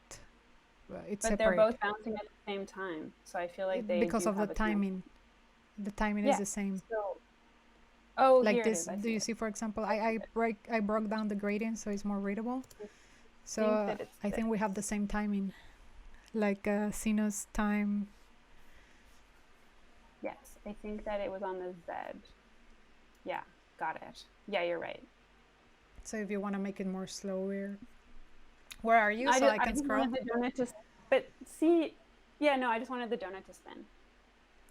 It's but separate. They're both bouncing at the same time, so I feel like they because of the timing. The timing is the same. So, like this. Do you see, for example, I broke down the gradient so it's more readable. So I think we have the same timing, like sinus time. Yes, I think that it was on the Z. Yeah, got it. Yeah, you're right. So if you want to make it more slower, where are you? I can scroll. Wanted the donut to, but see, yeah, no, I just wanted the donut to spin.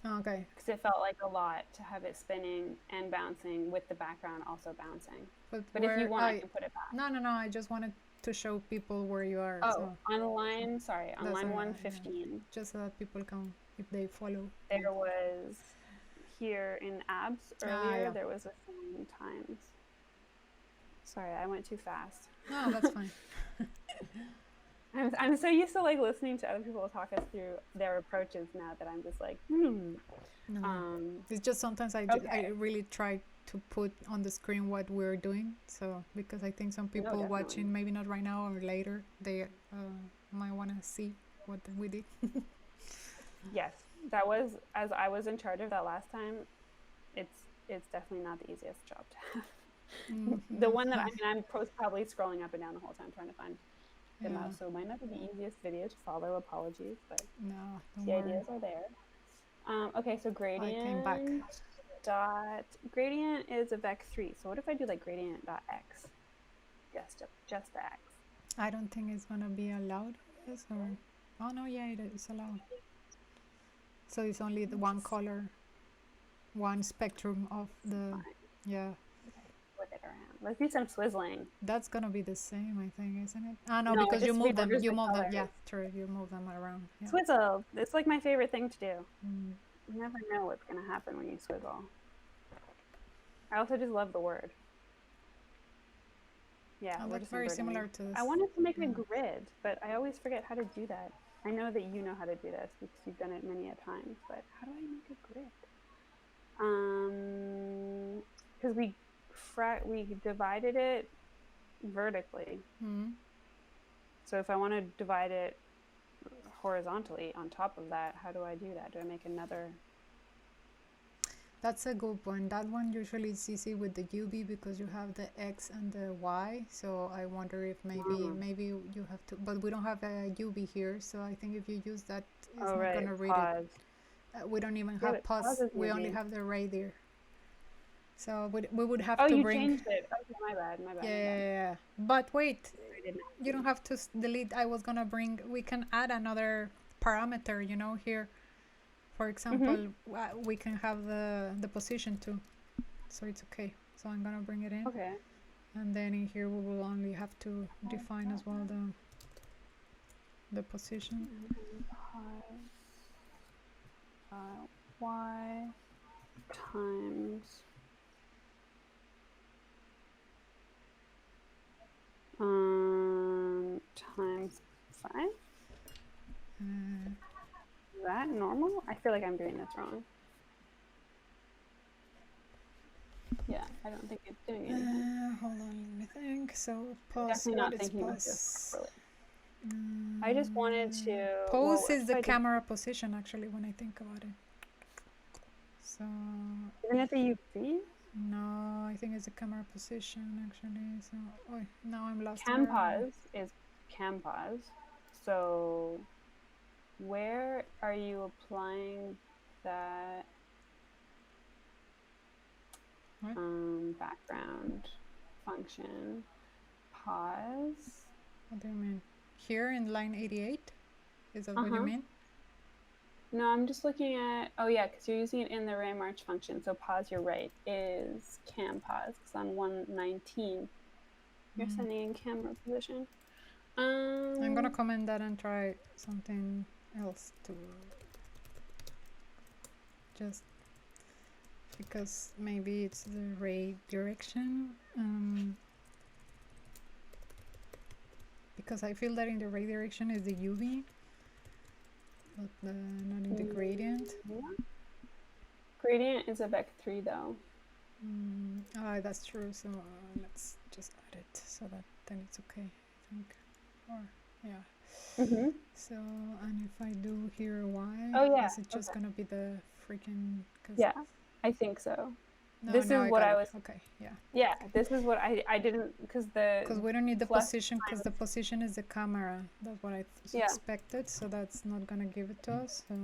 Oh, okay. Because it felt like a lot to have it spinning and bouncing with the background also bouncing. But if you want, I can put it back. No, I just wanted to show people where you are. Oh, so. on line 115. Just so that people can, if they follow. There was, here in abs earlier, there was a sine times. Sorry, I went too fast. No, that's fine. I'm so used to like listening to other people talk us through their approaches now that I'm just like, No. It's just sometimes I really try to put on the screen what we're doing. So because I think some people watching, maybe not right now or later, they might want to see what we did. Yes, that was, as I was in charge of that last time, it's definitely not the easiest job to have. The one that I'm probably scrolling up and down the whole time trying to find the mouse, so it might not be the easiest video to follow. Apologies, but the ideas are there. Okay, so gradient gradient is a vec3. So what if I do like gradient dot x, just the x? I don't think it's gonna be allowed. Oh no, yeah, it is allowed. So it's only the one color, one spectrum of the With it around. Let's do some swizzling. That's gonna be the same, I think, isn't it? No, because you move them. You move them. Yeah, true. You move them around. Yeah. Swizzle. It's like my favorite thing to do. You never know what's gonna happen when you swizzle. I also just love the word. Yeah, it looks very similar to this. I wanted to make a grid, but I always forget how to do that. I know that you know how to do this because you've done it many a times, but how do I make a grid? Because we divided it vertically. So if I want to divide it horizontally on top of that, how do I do that? Do I make another? That's a good one. That one usually is easy with the UV because you have the X and the Y. So I wonder if maybe you have to, but we don't have a UV here. So I think if you use that, it's not right. gonna read Pause. it. We don't even Yeah, have pause. We only have the radier. So we would have Oh, to you bring. changed it. Okay, my bad. Yeah. But wait, I did not. you don't have to delete. I was gonna bring. We can add another parameter. You know here. For example, we can have the position too, so it's okay. So I'm gonna bring it in. Okay. And then in here we will only have to define as well the position. Y times times 5. Is that normal? I feel like I'm doing this wrong. Yeah, I don't think it's doing anything. Hold on, let me think. So pause. Definitely not thinking about this properly. I just wanted to. Pose is the camera position, actually, when I think about it. So. Isn't it the UV? No, I think it's a camera position, actually. So, oh, now I'm lost. 𝗏 is 𝗏. So, where are you applying that background function? Pause. What do you mean? Here in line 88? Is that what you mean? No, I'm just looking at, oh yeah, because you're using it in the 𝗏 function. So pause, you're right, is cam pause. Because on 119, you're sending in camera position. I'm going to comment that and try something else too. Just because maybe it's the ray direction. Because I feel that in the ray direction is the UV, but not in the gradient. Yeah. Gradient is a vec 3 though. That's true. So let's just add it so that then it's okay, I think. Or yeah. So and if I do here Y, is it just gonna be the freaking? Yeah, I think so. No, this is what I was. Okay, yeah. Yeah, this is what I didn't because we don't need the position because the position is the camera. That's what I expected. So that's not gonna give it to us. So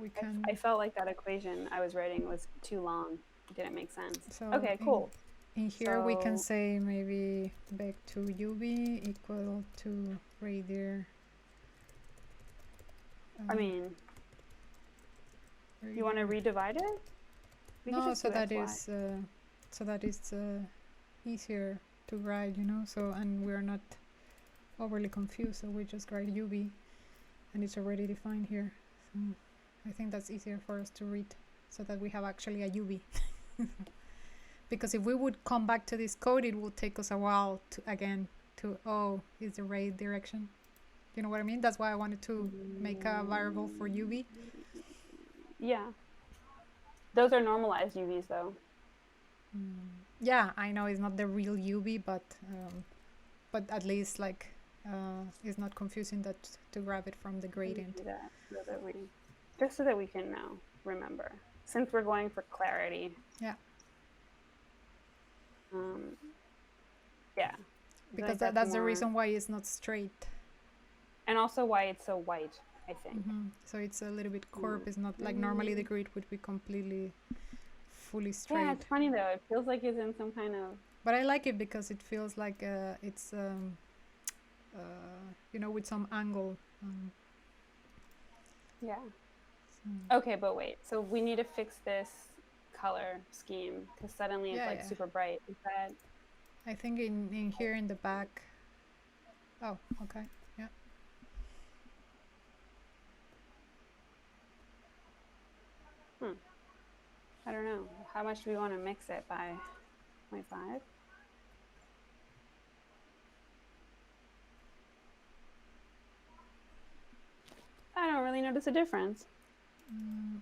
we can. I felt like that equation I was writing was too long. It didn't make sense. So okay, cool. In here we can say maybe back to UV equal to radier. I mean, you want to redivide it? No, so that is easier to write, you know. So and we're not overly confused. So we just write UV, and it's already defined here. So I think that's easier for us to read, so that we have actually a UV. Because if we would come back to this code, it would take us a while to is the ray direction. You know what I mean? That's why I wanted to make a variable for UV. Yeah. Those are normalized UVs though. Yeah, I know it's not the real UV, but at least like it's not confusing that to grab it from the gradient. Just so that we can now remember, since we're going for clarity. Yeah. Yeah. Because that's the reason why it's not straight. And also why it's so white, I think. So it's a little bit curved. It's not like normally the grid would be completely fully straight. Yeah, it's funny though. It feels like it's in some kind of. But I like it because it feels like it's you know, with some angle. Yeah. Okay, but wait. So we need to fix this color scheme because suddenly it's like super bright. Is that? I think in here in the back. Oh, okay. Yeah. I don't know. How much do we want to mix it by 0.5? I don't really notice a difference.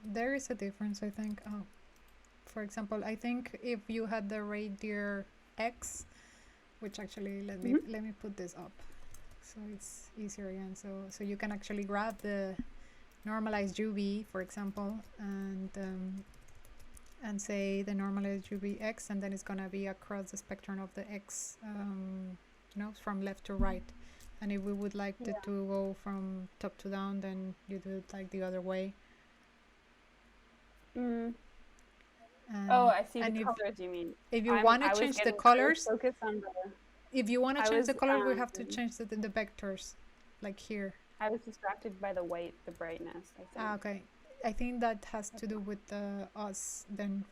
There is a difference, I think. For example, I think if you had the radier X, which actually let me put this up so it's easier again. So you can actually grab the normalized UV, for example, and and say the normalized should be X, and then it's gonna be across the spectrum of the X, you know, from left to right. And if we would like it to go from top to down, then you do it like the other way. Oh, I see the colors you mean. If you want to change the colors, focus on the, if you want to change the color, we have to change the vectors, like here. I was distracted by the white, the brightness, I think. Okay. I think that has to do with us then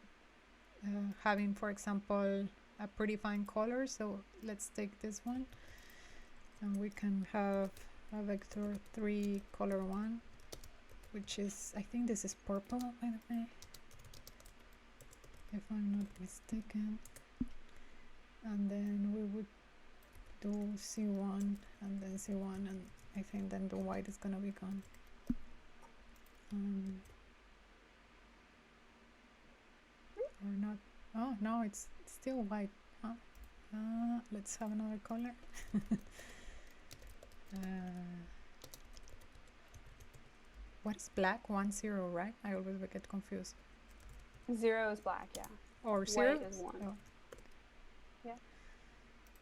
having, for example, a predefined color. So let's take this one, and we can have a vector 3 color 1, which is, I think this is purple, by the way, if I'm not mistaken. And then we would do C1 and then C1, and I think then the white is gonna be gone. Or not. Oh no, it's still white. Huh? Let's have another color. What is black? 1 0, right? I always get confused. 0 is black, yeah. Or 0 is 1. Oh. Yeah.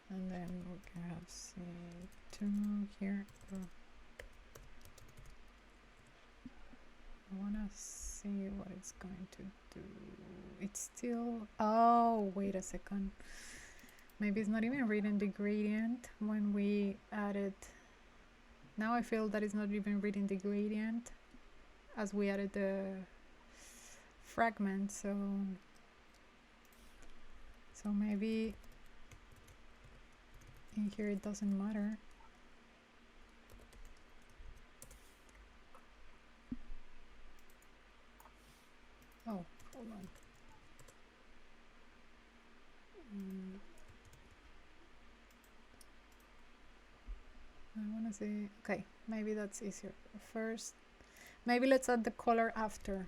And then we can have C2 here. Oh. I wanna see what it's going to do. It's still, oh, wait a second. Maybe it's not even reading the gradient when we added. Now I feel that it's not even reading the gradient as we added the fragment. So maybe in here it doesn't matter. Oh, hold on. I want to see. Okay, maybe that's easier. First, maybe let's add the color after.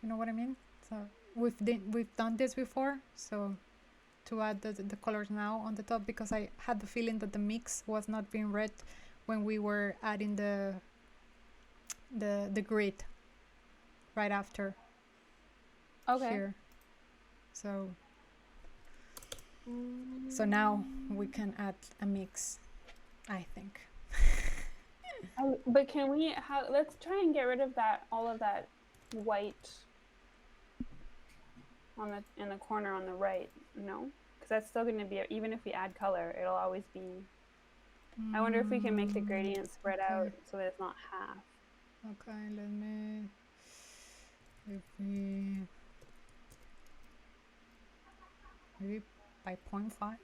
You know what I mean? So we've done this before. So to add the colors now on the top, because I had the feeling that the mix was not being read when we were adding the grid right after. Okay. Here. So now we can add a mix, I think. But can we let's try and get rid of all of that white in the corner on the right. No, because that's still going to be, even if we add color, it'll always be. I wonder if we can make the gradient spread out so that it's not half. Okay, let me. If we maybe by 0.5.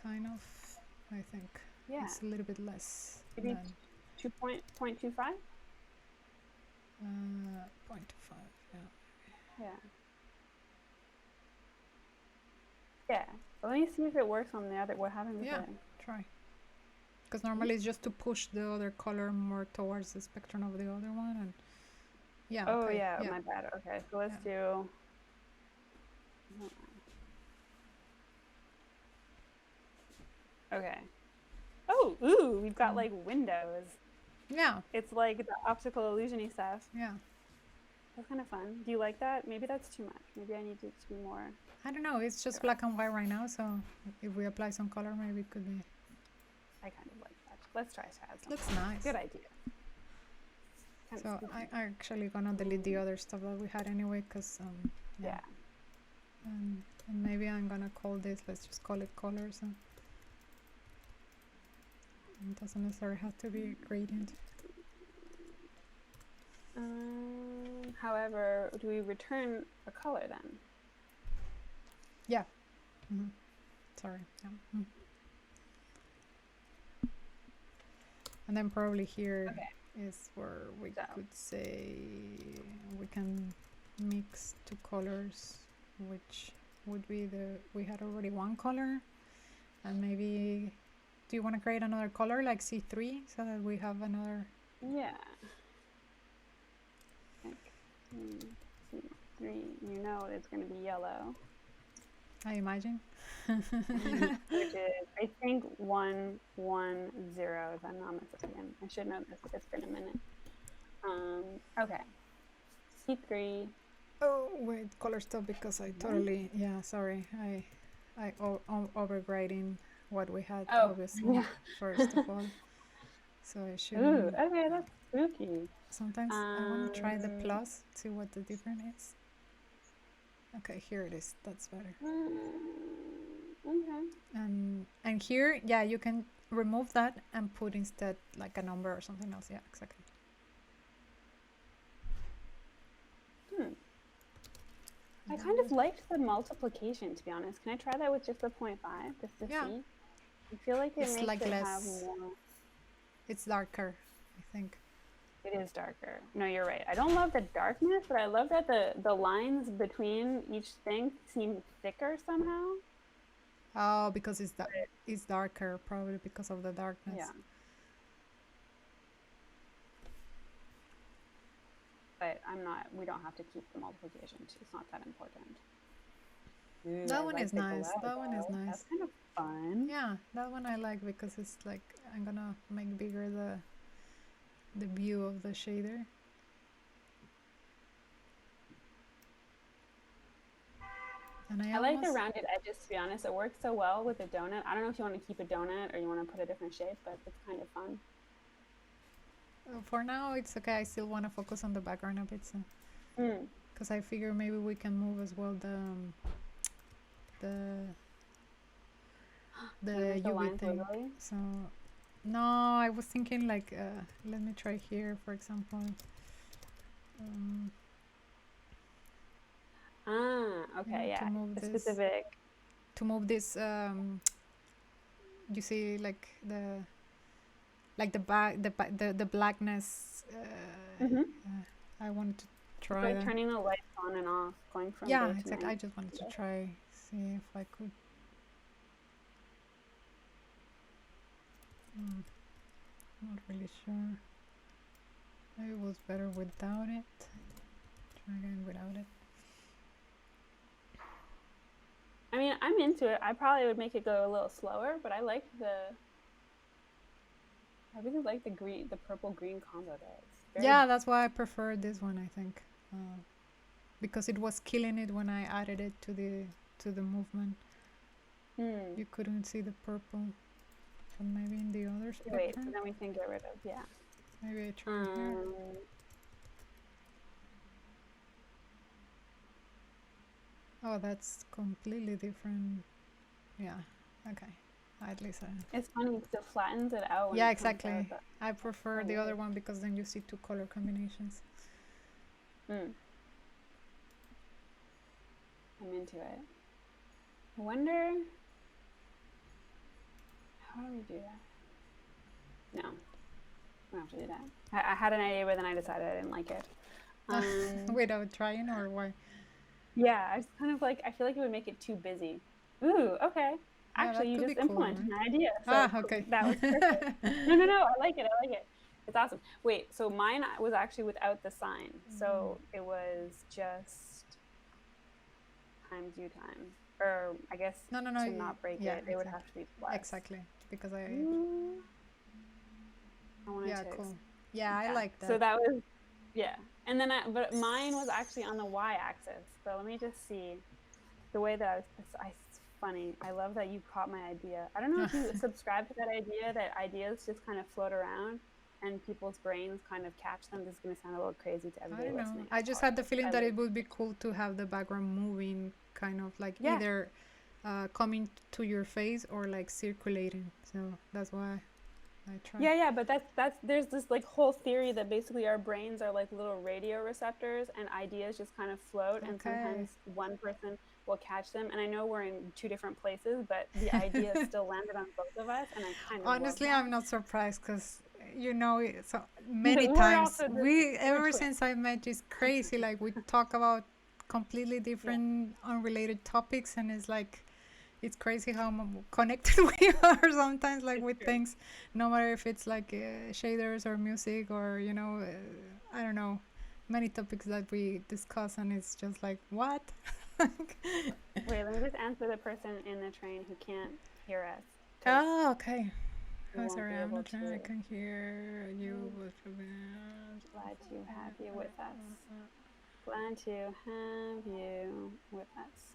Kind of, I think. Yeah. It's a little bit less. Maybe 2.25? 0.25, yeah. Yeah. Yeah. But let me see if it works on the other. What happens with it? Try. Because normally it's just to push the other color more towards the spectrum of the other one, and yeah. Oh, okay, yeah, my bad. Okay, so let's do. Okay. Oh, ooh, we've got like windows. Yeah. It's like the optical illusion-y stuff. Yeah. That's kind of fun. Do you like that? Maybe that's too much. Maybe I need it to be more. I don't know. It's just black and white right now, so if we apply some color, maybe it could be. I kind of like that. Let's try to add some. Looks nice. Good idea. So I'm actually gonna delete the other stuff that we had anyway, because yeah. And maybe I'm gonna call this. Let's just call it colors. It doesn't necessarily have to be a gradient. However, do we return a color then? Yeah. Sorry. Yeah. And then probably here is where we could say we can mix two colors, which would be we had already one color, and maybe. Do you want to create another color like C3 so that we have another? Yeah. C3, you know it's going to be yellow. I imagine. Which is, I think, 110, if I'm not mistaken. I should know this. It's been a minute. Okay. C3, Oh wait, color stop because I totally sorry. I overgrading what we had obviously first of all. So I shouldn't. Ooh, okay, that's spooky. Sometimes I want to try the plus, see what the difference is. Okay, here it is. That's better. Okay. And here, yeah, you can remove that and put instead like a number or something else. Yeah, exactly. I kind of liked the multiplication, to be honest. Can I try that with just the 0.5 just to see? I feel like it makes like it have more. It's darker, I think. It is darker. No, you're right. I don't love the darkness, but I love that the lines between each thing seem thicker somehow. Oh, because it's darker, probably because of the darkness. Yeah. But we don't have to keep the multiplication too. It's not that important. Ooh, that one is nice. That one is nice. That's kind of fun. Yeah, that one I like because it's like I'm gonna make bigger the view of the shader. And I like the rounded edges, to be honest. It works so well with a donut. I don't know if you want to keep a donut or you want to put a different shape, but it's kind of fun. For now, it's okay. I still want to focus on the background a bit, so because I figure maybe we can move as well the UV thing. So no, I was thinking like let me try here, for example. Okay, yeah. To move this, specific. To move this, you see, like the blackness. I wanted to try. It's like turning the lights on and off, going from yeah, exactly. I just wanted to try, see if I could. Not really sure. Maybe it was better without it. Try again without it. I mean, I'm into it. I probably would make it go a little slower, but I really like the purple green combo there. Yeah, that's why I prefer this one, I think, because it was killing it when I added it to the movement. You couldn't see the purple, but maybe in the other spectrum. Wait, so then we can get rid of Maybe I try here. Oh, that's completely different. Yeah, okay. At least it's funny because it flattens it out. Yeah, exactly. I prefer the other one because then you see two color combinations. I'm into it. I wonder, how do we do that? No, we don't have to do that. I had an idea, but then I decided I didn't like it. Without trying, or why? Yeah, I was kind of like, I feel like it would make it too busy. Ooh, okay. Actually, you just implemented my idea. So okay. That was perfect. No, I like it. It's awesome. Wait, so mine was actually without the sign. So it was just times U time. Or I guess to not break it, it would have to be plus. Exactly, because I wanted to. Cool. Yeah, I like that. So that was, and then but mine was actually on the y-axis. So let me just see the way that it's funny. I love that you caught my idea. I don't know if you subscribe to that idea that ideas just kind of float around and people's brains kind of catch them. This is going to sound a little crazy to everybody listening. I don't know. I just had the feeling that it would be cool to have the background moving, kind of like either coming to your face or like circulating. So that's why I tried. Yeah, but that's there's this like whole theory that basically our brains are like little radio receptors and ideas just kind of float, and sometimes one person will catch them. And I know we're in two different places, but the idea still landed on both of us, and I kind of honestly I'm not surprised because so many times ever since I met you, it's crazy. Like we talk about completely different unrelated topics, and it's like it's crazy how connected we are sometimes, like with things, no matter if it's like shaders or music or I don't know, many topics that we discuss, and it's just like what. Wait, let me just answer the person in the train who can't hear us. Oh, okay. Oh, sorry, I'm not sure I can hear you. Glad to have you with us. Glad to have you with us.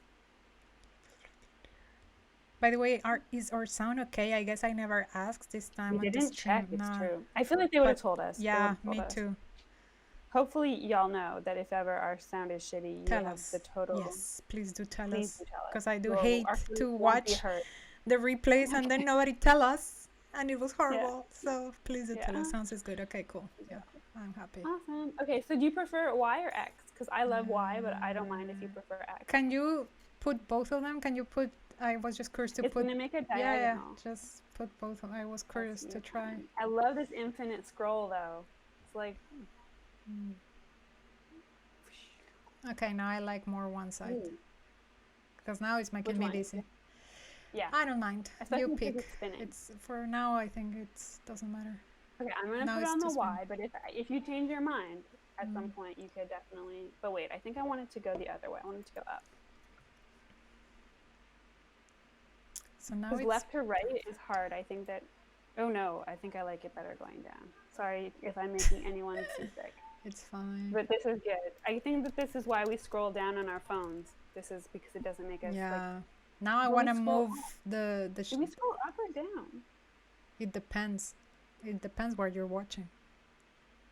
By the way, is our sound okay? I guess I never asked this time. We on didn't this check, stream. it's Nah. true. I feel like they would have But told us. yeah, me too. Hopefully y'all know that if ever our sound is shitty, you Tell have us. the total. Yes, please do tell Please us. do tell us. Because I do Well, hate our to feelings won't be watch hurt. the replays and then nobody tell us. And it was horrible. Yeah. So please do tell us. Sounds is good. Okay, cool. Yeah, I'm happy. Awesome. Okay, so do you prefer Y or X? Because I love Y, but I don't mind if you prefer X. Can you put both of them? Can you put... I was just curious to It's put... gonna make a diagonal. Yeah, just put both of them. I was curious to try. I love this infinite scroll though. It's like... Okay, now I like more one side. Because now it's making me dizzy. Yeah. I don't mind. Especially you pick. Spinning. It's for now. I think it doesn't matter. Okay, I'm gonna put on the Y. But if you change your mind at some point, you could definitely. But wait, I think I wanted to go the other way. I wanted to go up. So now it's left to right is hard. I think that. Oh no, I think I like it better going down. Sorry if I'm making anyone seasick. It's fine. But this is good. I think that this is why we scroll down on our phones. This is because it doesn't make us. Yeah. Now I want to move the. Do we scroll up or down? It depends. It depends where you're watching.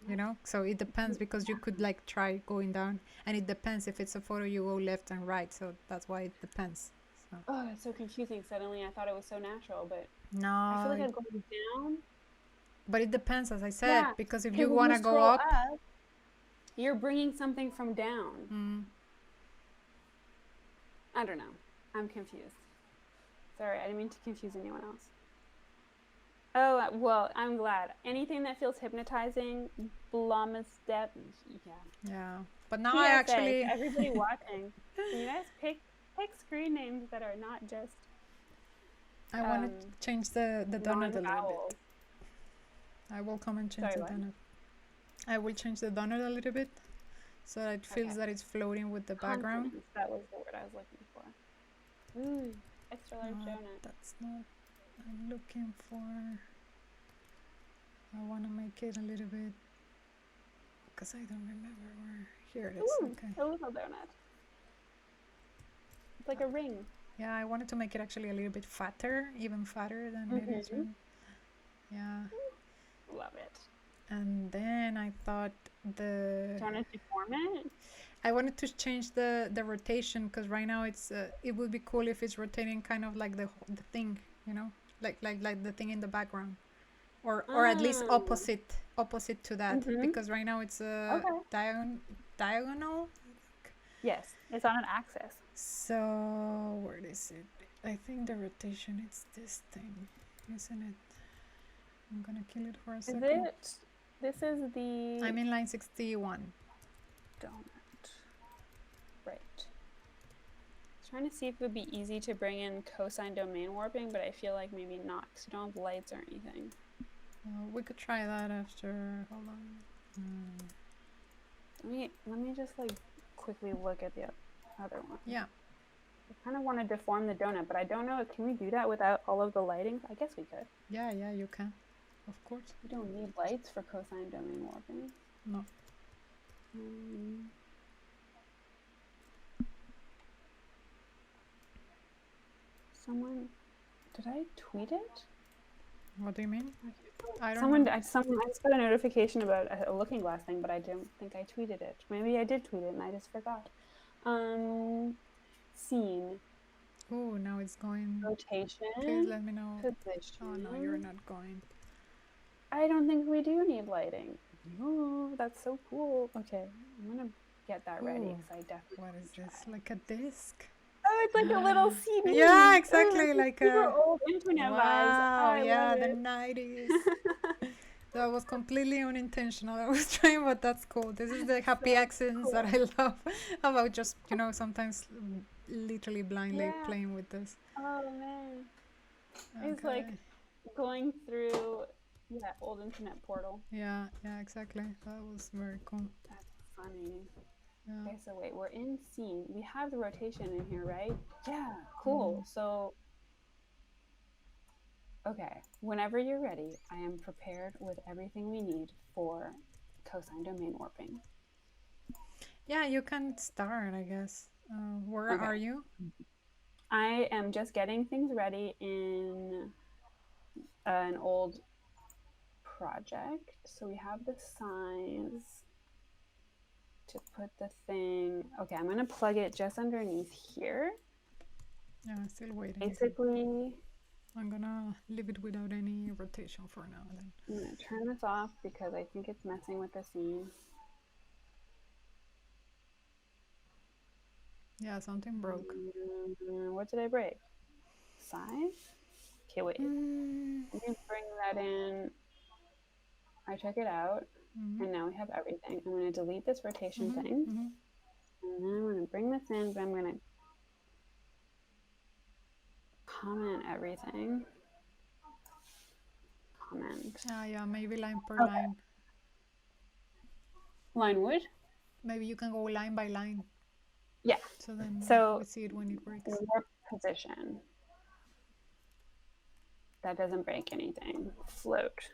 You know, so it depends because you could like try going down, and it depends if it's a photo you go left and right. So that's why it depends. So. Oh, it's so confusing. Suddenly, I thought it was so natural, but no. I feel like I'm going down. But it depends, as I said, because if you want to go up, you're bringing something from down. I don't know. I'm confused. Sorry, I didn't mean to confuse anyone else. Oh, well, I'm glad. Anything that feels hypnotizing, 𝗏𝗀, yeah. But now I actually... Everybody watching, can you guys pick screen names that are not just... I want to change the donut a little bit. I will come and change the donut. I will change the donut a little bit so that it feels that it's floating with the background. That was the word I was looking for. Ooh, extra large donut. That's not... I'm looking for... I want to make it a little bit... Because I don't remember where... Here it is. Ooh, okay. A little donut. It's like a ring. Yeah, I wanted to make it actually a little bit fatter, even fatter than it is. Yeah. Love it. And then I thought Do you want to deform it? I wanted to change the rotation because right now it's it would be cool if it's rotating kind of like the thing, you know, like the thing in the background, or at least opposite to that, because right now it's diagonal. Yes, it's on an axis. So where is it? I think the rotation is this thing, isn't it? I'm gonna kill it for a second. This is the... I'm in line 61. Donut. Right. Trying to see if it would be easy to bring in cosine domain warping, but I feel like maybe not because you don't have lights or anything. We could try that after. Hold on. Let me just like quickly look at the other one. Yeah. I kind of want to deform the donut, but I don't know. Can we do that without all of the lighting? I guess we could. Yeah, you can. Of course. We don't need lights for cosine domain warping. No. Someone... Did I tweet it? What do you mean? I don't know. I just got a notification about a looking glass thing, but I don't think I tweeted it. Maybe I did tweet it and I just forgot. Scene. Oh, now it's going. Rotation. Please let me know. Position. Oh no, you're not going. I don't think we do need lighting. Oh, that's so cool. Okay, I'm gonna get that ready because I definitely. What is this? Like a disc? Oh, it's like a little CD. Yeah, exactly. Like a old internet vibes. Oh, yeah, the 90s. That was completely unintentional. I was trying, but that's cool. This is the happy accents that I love about just, sometimes literally blindly playing with this. Oh, man. Okay. It's like going through old internet portal. Yeah, exactly. That was very cool. That's funny. Yeah. Okay, so wait, we're in scene. We have the rotation in here, right? Yeah, cool. So, okay, whenever you're ready, I am prepared with everything we need for cosine domain warping. Yeah, you can start, I guess. Where Okay. are you? I am just getting things ready in an old project. So we have the size to put the thing. Okay, I'm gonna plug it just underneath here. Yeah, I'm still waiting. Basically, I'm gonna leave it without any rotation for now then. I'm gonna turn this off because I think it's messing with the scene. Yeah, something broke. What did I break? Size? Okay, wait. Let me bring that in. I check it out, and now we have everything. I'm gonna delete this rotation thing, and then I'm gonna bring this in, but I'm gonna comment everything. Comment. Yeah, maybe line per line. Line wood? Maybe you can go line by line. Yeah. So then we see it when it breaks. Warp position. That doesn't break anything. Float.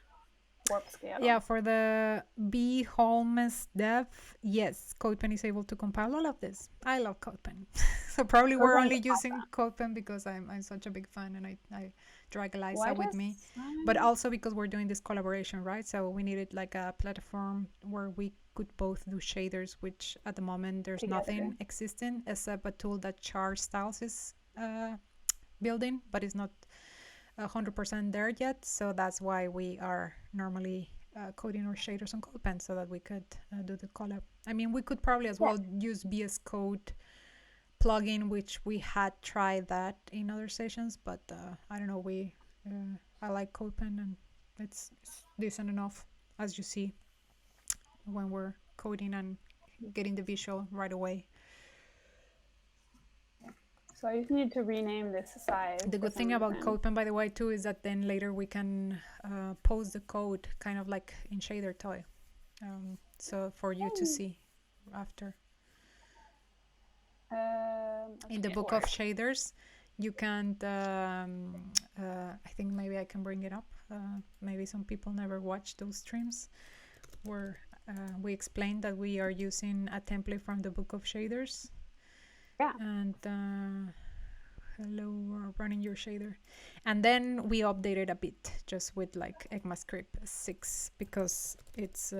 Warp scale. Yeah, for the 𝗶𝗸𝗀, yes, CodePen is able to compile all of this. I love CodePen. So probably we're only using CodePen because I'm such a big fan and I drag Eliza with me. But also because we're doing this collaboration, right? So we needed like a platform where we could both do shaders, which at the moment there's nothing existing except a tool that 𝗏_styles is building, but it's not 100% there yet. So that's why we are normally coding our shaders on CodePen so that we could do the collab. I mean, we could probably as well use VS Code plugin, which we had tried that in other sessions, but I don't know. I like CodePen and it's decent enough, as you see, when we're coding and getting the visual right away. So I just need to rename this size. The good thing about CodePen, by the way, too, is that then later we can post the code kind of like in Shader Toy. So for you to see after. In the book of shaders, you can, I think maybe I can bring it up. Maybe some people never watch those streams where we explain that we are using a template from the book of shaders. Yeah. And hello, we're running your shader. And then we updated a bit just with like ECMAScript 6 because it's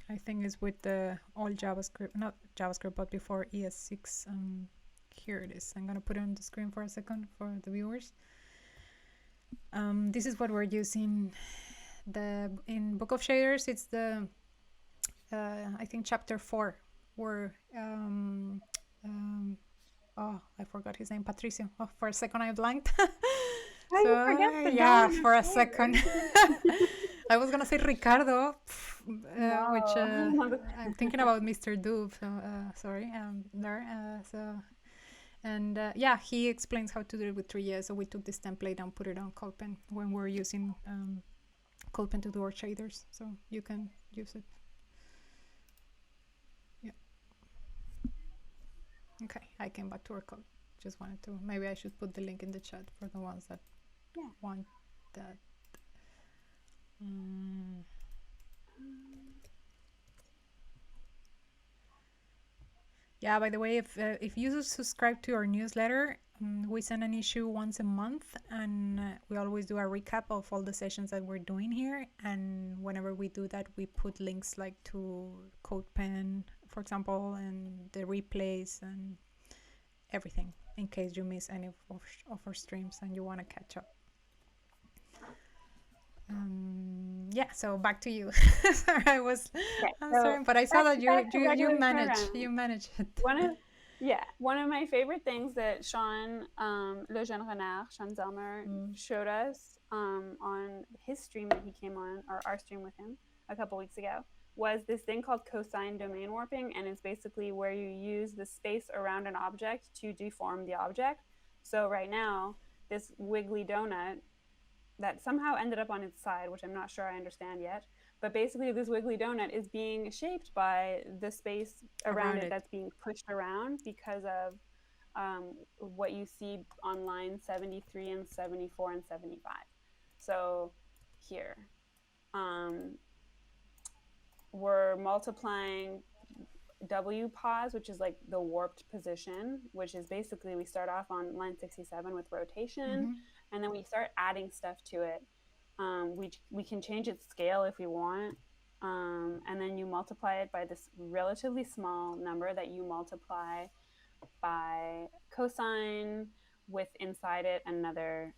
I think it's with the all JavaScript, not JavaScript, but before ES6. Here it is. I'm gonna put it on the screen for a second for the viewers. This is what we're using. In Book of Shaders, it's the I think chapter 4, where oh, I forgot his name, Patricio. Oh, for a second I blanked. Yeah, for a second. I was gonna say Ricardo, which I'm thinking about Mr. Doob. Sorry, there. Yeah, he explains how to do it with 3 years. So we took this template and put it on CodePen when we're using CodePen to do our shaders. So you can use it. Yeah. Okay, I came back to our code. Just wanted to. Maybe I should put the link in the chat for the ones that want that. Yeah, by the way, if you subscribe to our newsletter, we send an issue once a month, and we always do a recap of all the sessions that we're doing here. And whenever we do that, we put links like to CodePen, for example, and the replays and everything in case you miss any of our streams and you want to catch up. Yeah, so back to you. Sorry, I was answering, but I saw that you managed it. One of my favorite things that Sean, 𝗏𝗀𝗀𝗀, Sean Zelmer, showed us on his stream that he came on, or our stream with him a couple weeks ago, was this thing called cosine domain warping, and it's basically where you use the space around an object to deform the object. So right now, this wiggly donut that somehow ended up on its side, which I'm not sure I understand yet, but basically this wiggly donut is being shaped by the space around it that's being pushed around because of what you see on line 73 and 74 and 75. So here, we're multiplying W pause, which is like the warped position, which is basically we start off on line 67 with rotation, and then we start adding stuff to it. We can change its scale if we want, and then you multiply it by this relatively small number that you multiply by cosine with inside it another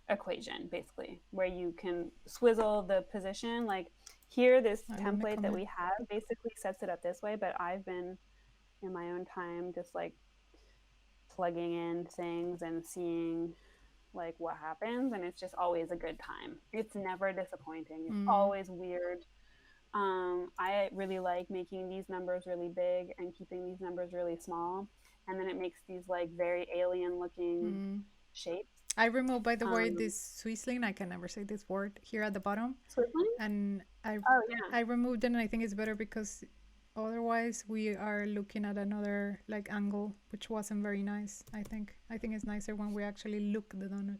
equation, basically, where you can swizzle the position. Like here, this template that we have basically sets it up this way, but I've been in my own time just like plugging in things and seeing like what happens, and it's just always a good time. It's never disappointing. It's always weird. I really like making these numbers really big and keeping these numbers really small, and then it makes these like very alien looking shapes. I removed, by the way, this Swizzling. I can never say this word here at the bottom. Swizzling? And I removed it, and I think it's better because otherwise we are looking at another like angle, which wasn't very nice. I think it's nicer when we actually look the donut.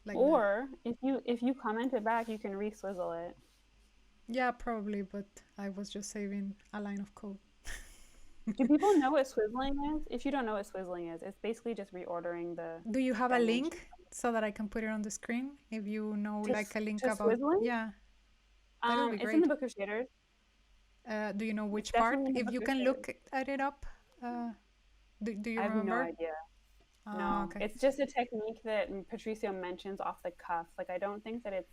Like or that. if you comment it back, you can re-swizzle it. Yeah, probably, but I was just saving a line of code. Do people know what swizzling is? If you don't know what swizzling is, it's basically just reordering the... Do you have a link so that I can put it on the screen? If you know like a link about... Swizzling? Yeah. That would be great. It's in the book of shaders. Do you know which part? If you can look at it up, do you remember? I have no idea. No, okay. It's just a technique that Patricio mentions off the cuff. Like, I don't think that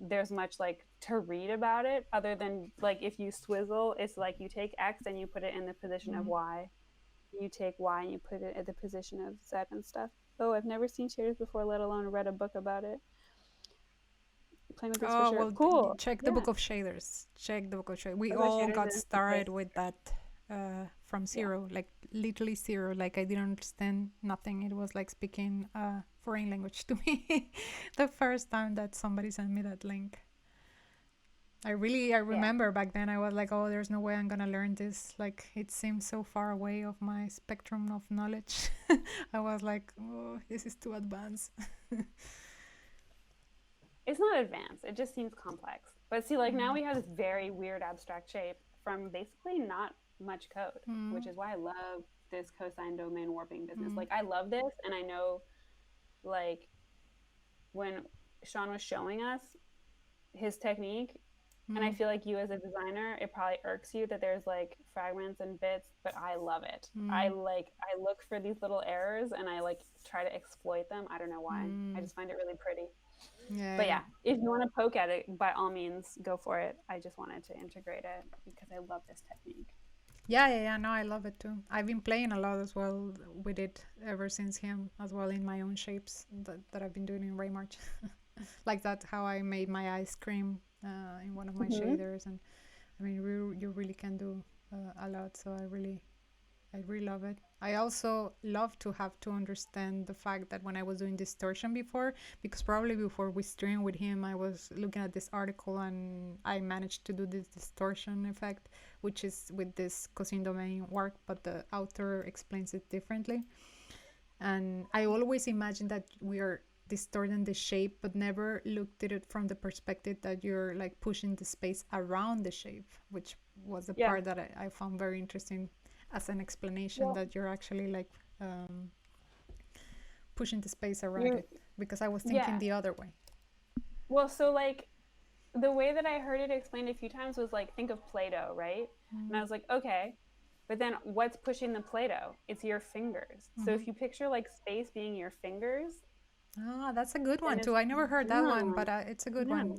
there's much like to read about it other than like if you swizzle, it's like you take X and you put it in the position of Y. You take Y and you put it at the position of Z and stuff. Oh, I've never seen shaders before, let alone read a book about it. Playing with this for sure. Well, cool. Check the book of shaders. Check the book of shaders. We all got started with that from zero, like literally zero. Like I didn't understand nothing. It was like speaking foreign language to me the first time that somebody sent me that link. I remember back then I was like, oh, there's no way I'm gonna learn this. Like it seems so far away of my spectrum of knowledge. I was like, oh, this is too advanced. It's not advanced, it just seems complex. But see, like now we have this very weird abstract shape from basically not much code, which is why I love this cosine domain warping business. Like I love this, and I know like when Sean was showing us his technique, and I feel like you as a designer, it probably irks you that there's like fragments and bits, but I love it. I look for these little errors and I like try to exploit them. I don't know why. I just find it really pretty. But yeah, if you want to poke at it, by all means, go for it. I just wanted to integrate it because I love this technique. Yeah. No, I love it too. I've been playing a lot as well with it ever since him as well in my own shapes that I've been doing in Raymarch. Like that, how I made my ice cream in one of my shaders, and I mean, you really can do a lot. So I really love it. I also love to have to understand the fact that when I was doing distortion before, because probably before we streamed with him, I was looking at this article and I managed to do this distortion effect, which is with this cosine domain work, but the author explains it differently. And I always imagined that we are distorting the shape, but never looked at it from the perspective that you're like pushing the space around the shape, which was the part that I found very interesting as an explanation, that you're actually like pushing the space around it, because I was thinking the other way. Well, so like the way that I heard it explained a few times was like, think of Play-Doh, right? And I was like, okay, but then what's pushing the Play-Doh? It's your fingers. So if you picture like space being your fingers. Ah, that's a good one too. I never heard that one, but it's a good one.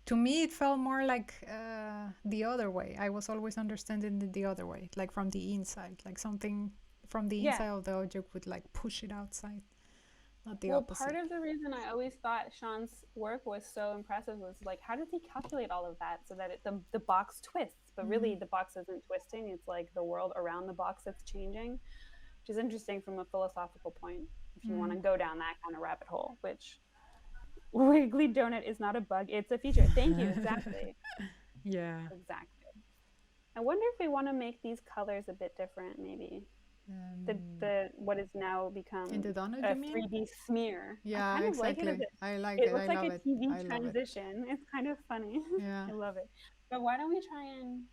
To me, it felt more like the other way. I was always understanding it the other way, like from the inside, like something from the inside of the object would like push it outside, not the opposite. Part of the reason I always thought Sean's work was so impressive was like, how does he calculate all of that so that the box twists? But really, the box isn't twisting. It's like the world around the box that's changing, which is interesting from a philosophical point. If you want to go down that kind of rabbit hole, which Wiggly Donut is not a bug, it's a feature. Thank you, exactly. Exactly. I wonder if we want to make these colors a bit different, maybe. The what is now become in the donut, a 3D smear. Yeah, exactly. I like it. It looks like a TV transition. It's kind of funny. I love it. But why don't we try and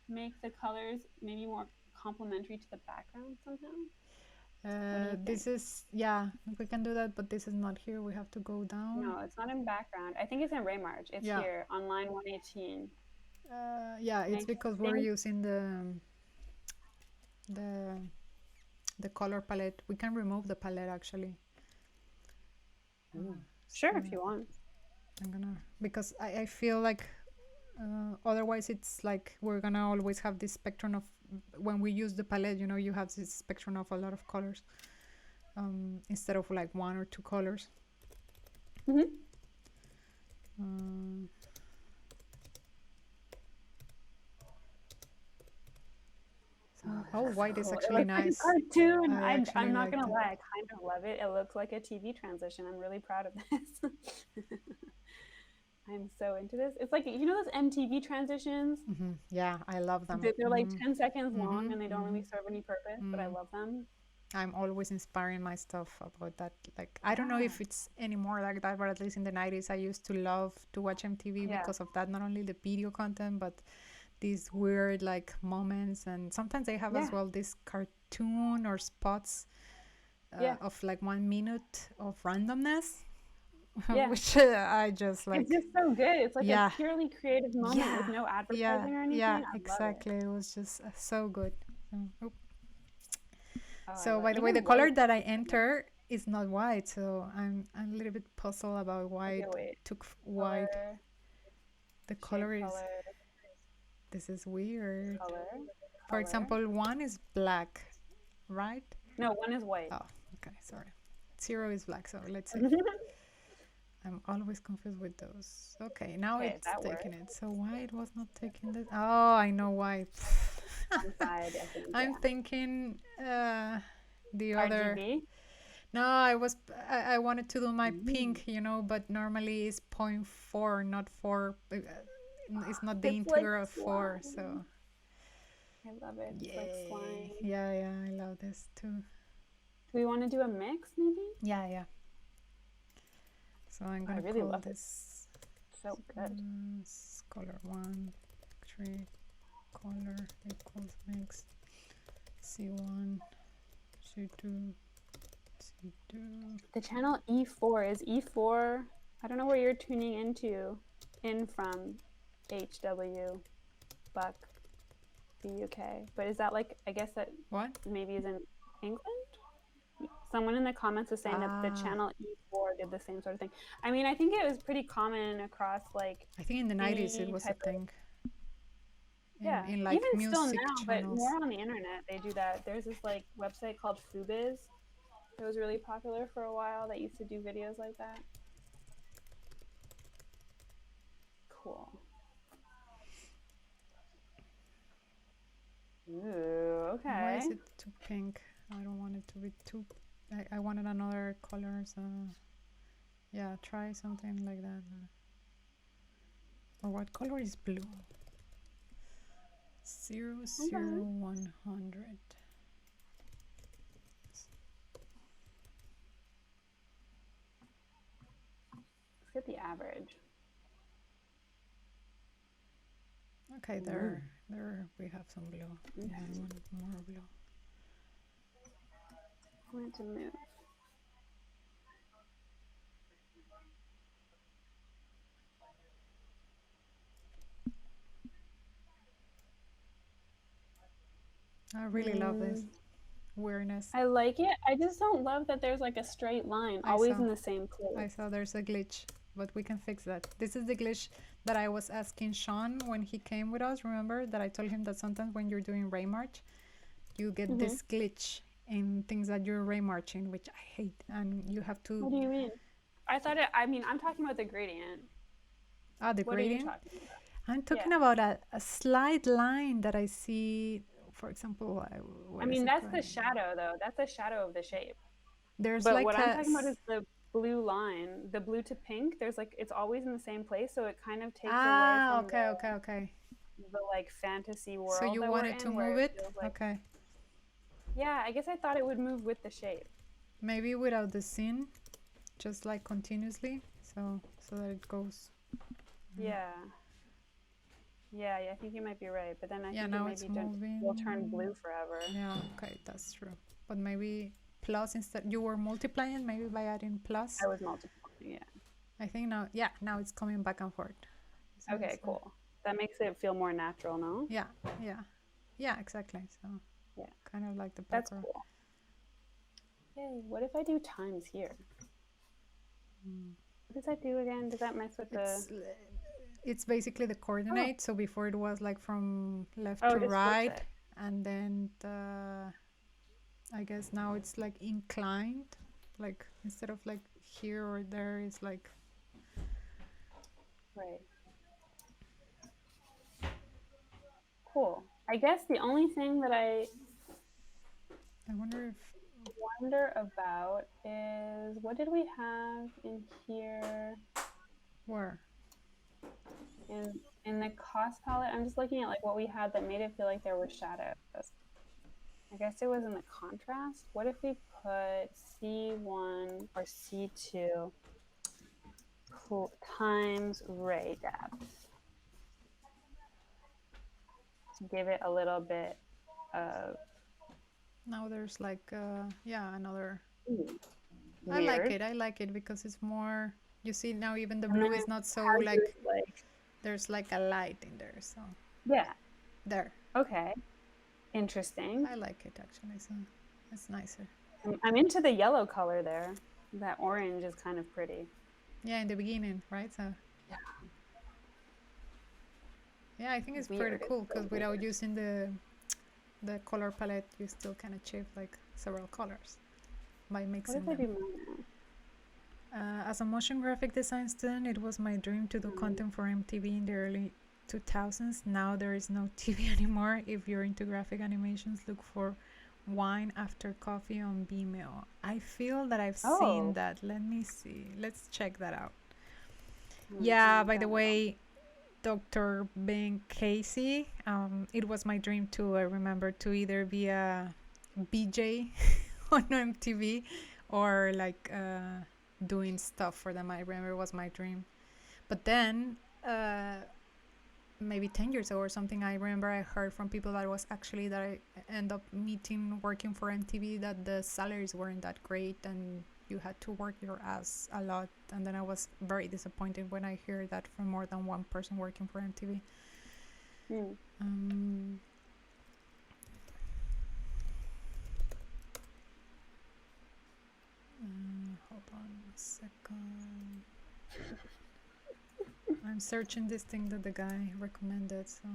make the colors maybe more complementary to the background somehow? This is, yeah, we can do that, but this is not here. We have to go down. No, it's not in background. I think it's in Raymarch. It's here on line 118. Yeah, it's because we're using the color palette. We can remove the palette actually. Sure, if you want. I'm gonna, because I feel like otherwise it's like we're gonna always have this spectrum of, when we use the palette, you know, you have this spectrum of a lot of colors instead of like one or two colors. Oh, white is actually nice. Like a cartoon. I'm not gonna lie, I kind of love it. It looks like a TV transition. I'm really proud of this. I'm so into this. It's like, you know, those MTV transitions? Yeah, I love them. They're like 10 seconds long and they don't really serve any purpose, but I love them. I'm always inspiring my stuff about that. Like, I don't know if it's anymore like that, but at least in the 90s, I used to love to watch MTV because of that. Not only the video content, but these weird like moments, and sometimes they have as well this cartoon or spots of like 1 minute of randomness. Which I just like. It's just so good. It's like a purely creative moment with no advertising or anything. Yeah, exactly. It was just so good. So by the way, the color that I enter is not white, so I'm a little bit puzzled about why it took white. The color is. This is weird. For example, 1 is black, right? No, 1 is white. Oh, okay, sorry. 0 is black, so let's see. I'm always confused with those. Okay, now it's taking it. So why it was not taking this? Oh, I know why. I'm thinking the other. RGB? No, I wanted to do my pink, you know, but normally it's 0.4, not 4. It's not the integral of 4, so. I love it. It's like slime. Yeah, I love this too. Do we want to do a mix, maybe? Yeah. So I'm gonna really call love this. So good. Color 1, 3, color equals mix. C1, C2, C2. The channel E4 is E4. I don't know where you're tuning in from 𝗏𝗏𝗀 𝗏𝗏𝗀, but is that like, I guess that maybe is in England? Someone in the comments was saying that the channel E4 did the same sort of thing. I mean, I think it was pretty common across like. I think in the 90s it was a thing. In like even music still now, channels. but more on the internet they do that. There's this like website called 𝗶𝗶𝗱. It was really popular for a while. That used to do videos like that. Cool. Ooh, okay. Why is it too pink? I don't want it to be too. I wanted another color, so yeah, try something like that. Or what color is blue? 0, 0, 100. Let's get the average. Okay, there we have some blue. Okay. Yeah, I want more blue. I want to move. I really love this weirdness. I like it. I just don't love that there's like a straight line always in the same place. I saw there's a glitch, but we can fix that. This is the glitch that I was asking Sean when he came with us. Remember that I told him that sometimes when you're doing Raymarch, you get this glitch in things that you're Raymarching, which I hate, and you have to. What do you mean? I mean, I'm talking about the gradient. Ah, the gradient? What are you talking about? I'm talking about a slight line that I see, for example. I mean, that's the shadow, though. That's the shadow of the shape. There's but like what I'm talking about is the blue line, the blue to pink. There's like, it's always in the same place, so it kind of takes away from the like fantasy world. So you wanted to move it? Like, okay. Yeah, I guess I thought it would move with the shape. Maybe without the scene, just like continuously, so that it goes. Yeah. Yeah, I think you might be right. But then I Yeah, think it now maybe it's moving. will turn blue forever. Yeah, okay, that's true. But maybe plus instead, you were multiplying maybe by adding plus. I was multiplying, yeah. I think now, yeah, now it's coming back and forth. So Okay, cool. That makes it feel more natural, no? Yeah, yeah. Yeah, exactly. So yeah, kind of like the that's background. cool. Yay, what if I do times here? What does that do again? Does that mess with it's basically the coordinate. So before it was like from left to just right, and then I guess now it's like inclined, like instead of like here or there, it's like right. Cool. I guess the only thing that I wonder about is, what did we have in here? Where? In the cost palette, I'm just looking at like what we had that made it feel like there were shadows. I guess it was in the contrast. What if we put C1 or C2 times ray depth to give it a little bit of... Now there's like, yeah, another... Weird. I like it because it's more... You see now even the blue is not so like... There's like a light in there, so... Yeah. There. Okay. Interesting. I like it actually, so it's nicer. I'm into the yellow color there. That orange is kind of pretty. Yeah, in the beginning, right? So yeah. Yeah, I think it's pretty cool because without using the color palette, you still can achieve like several colors by mixing them. As a motion graphic design student, it was my dream to do content for MTV in the early 2000s. Now there is no TV anymore. If you're into graphic animations, look for Wine After Coffee on Vimeo. I feel that I've seen that. Let me see. Let's check that out. Yeah, by the way, Dr. 𝗶𝗀𝗀𝗀, it was my dream too. I remember to either be a BJ on MTV or like doing stuff for them. I remember it was my dream. But then maybe 10 years ago or something, I remember I heard from people that was actually that I end up meeting working for MTV that the salaries weren't that great and you had to work your ass a lot. And then I was very disappointed when I hear that from more than one person working for MTV. Hold on a second. I'm searching this thing that the guy recommended, so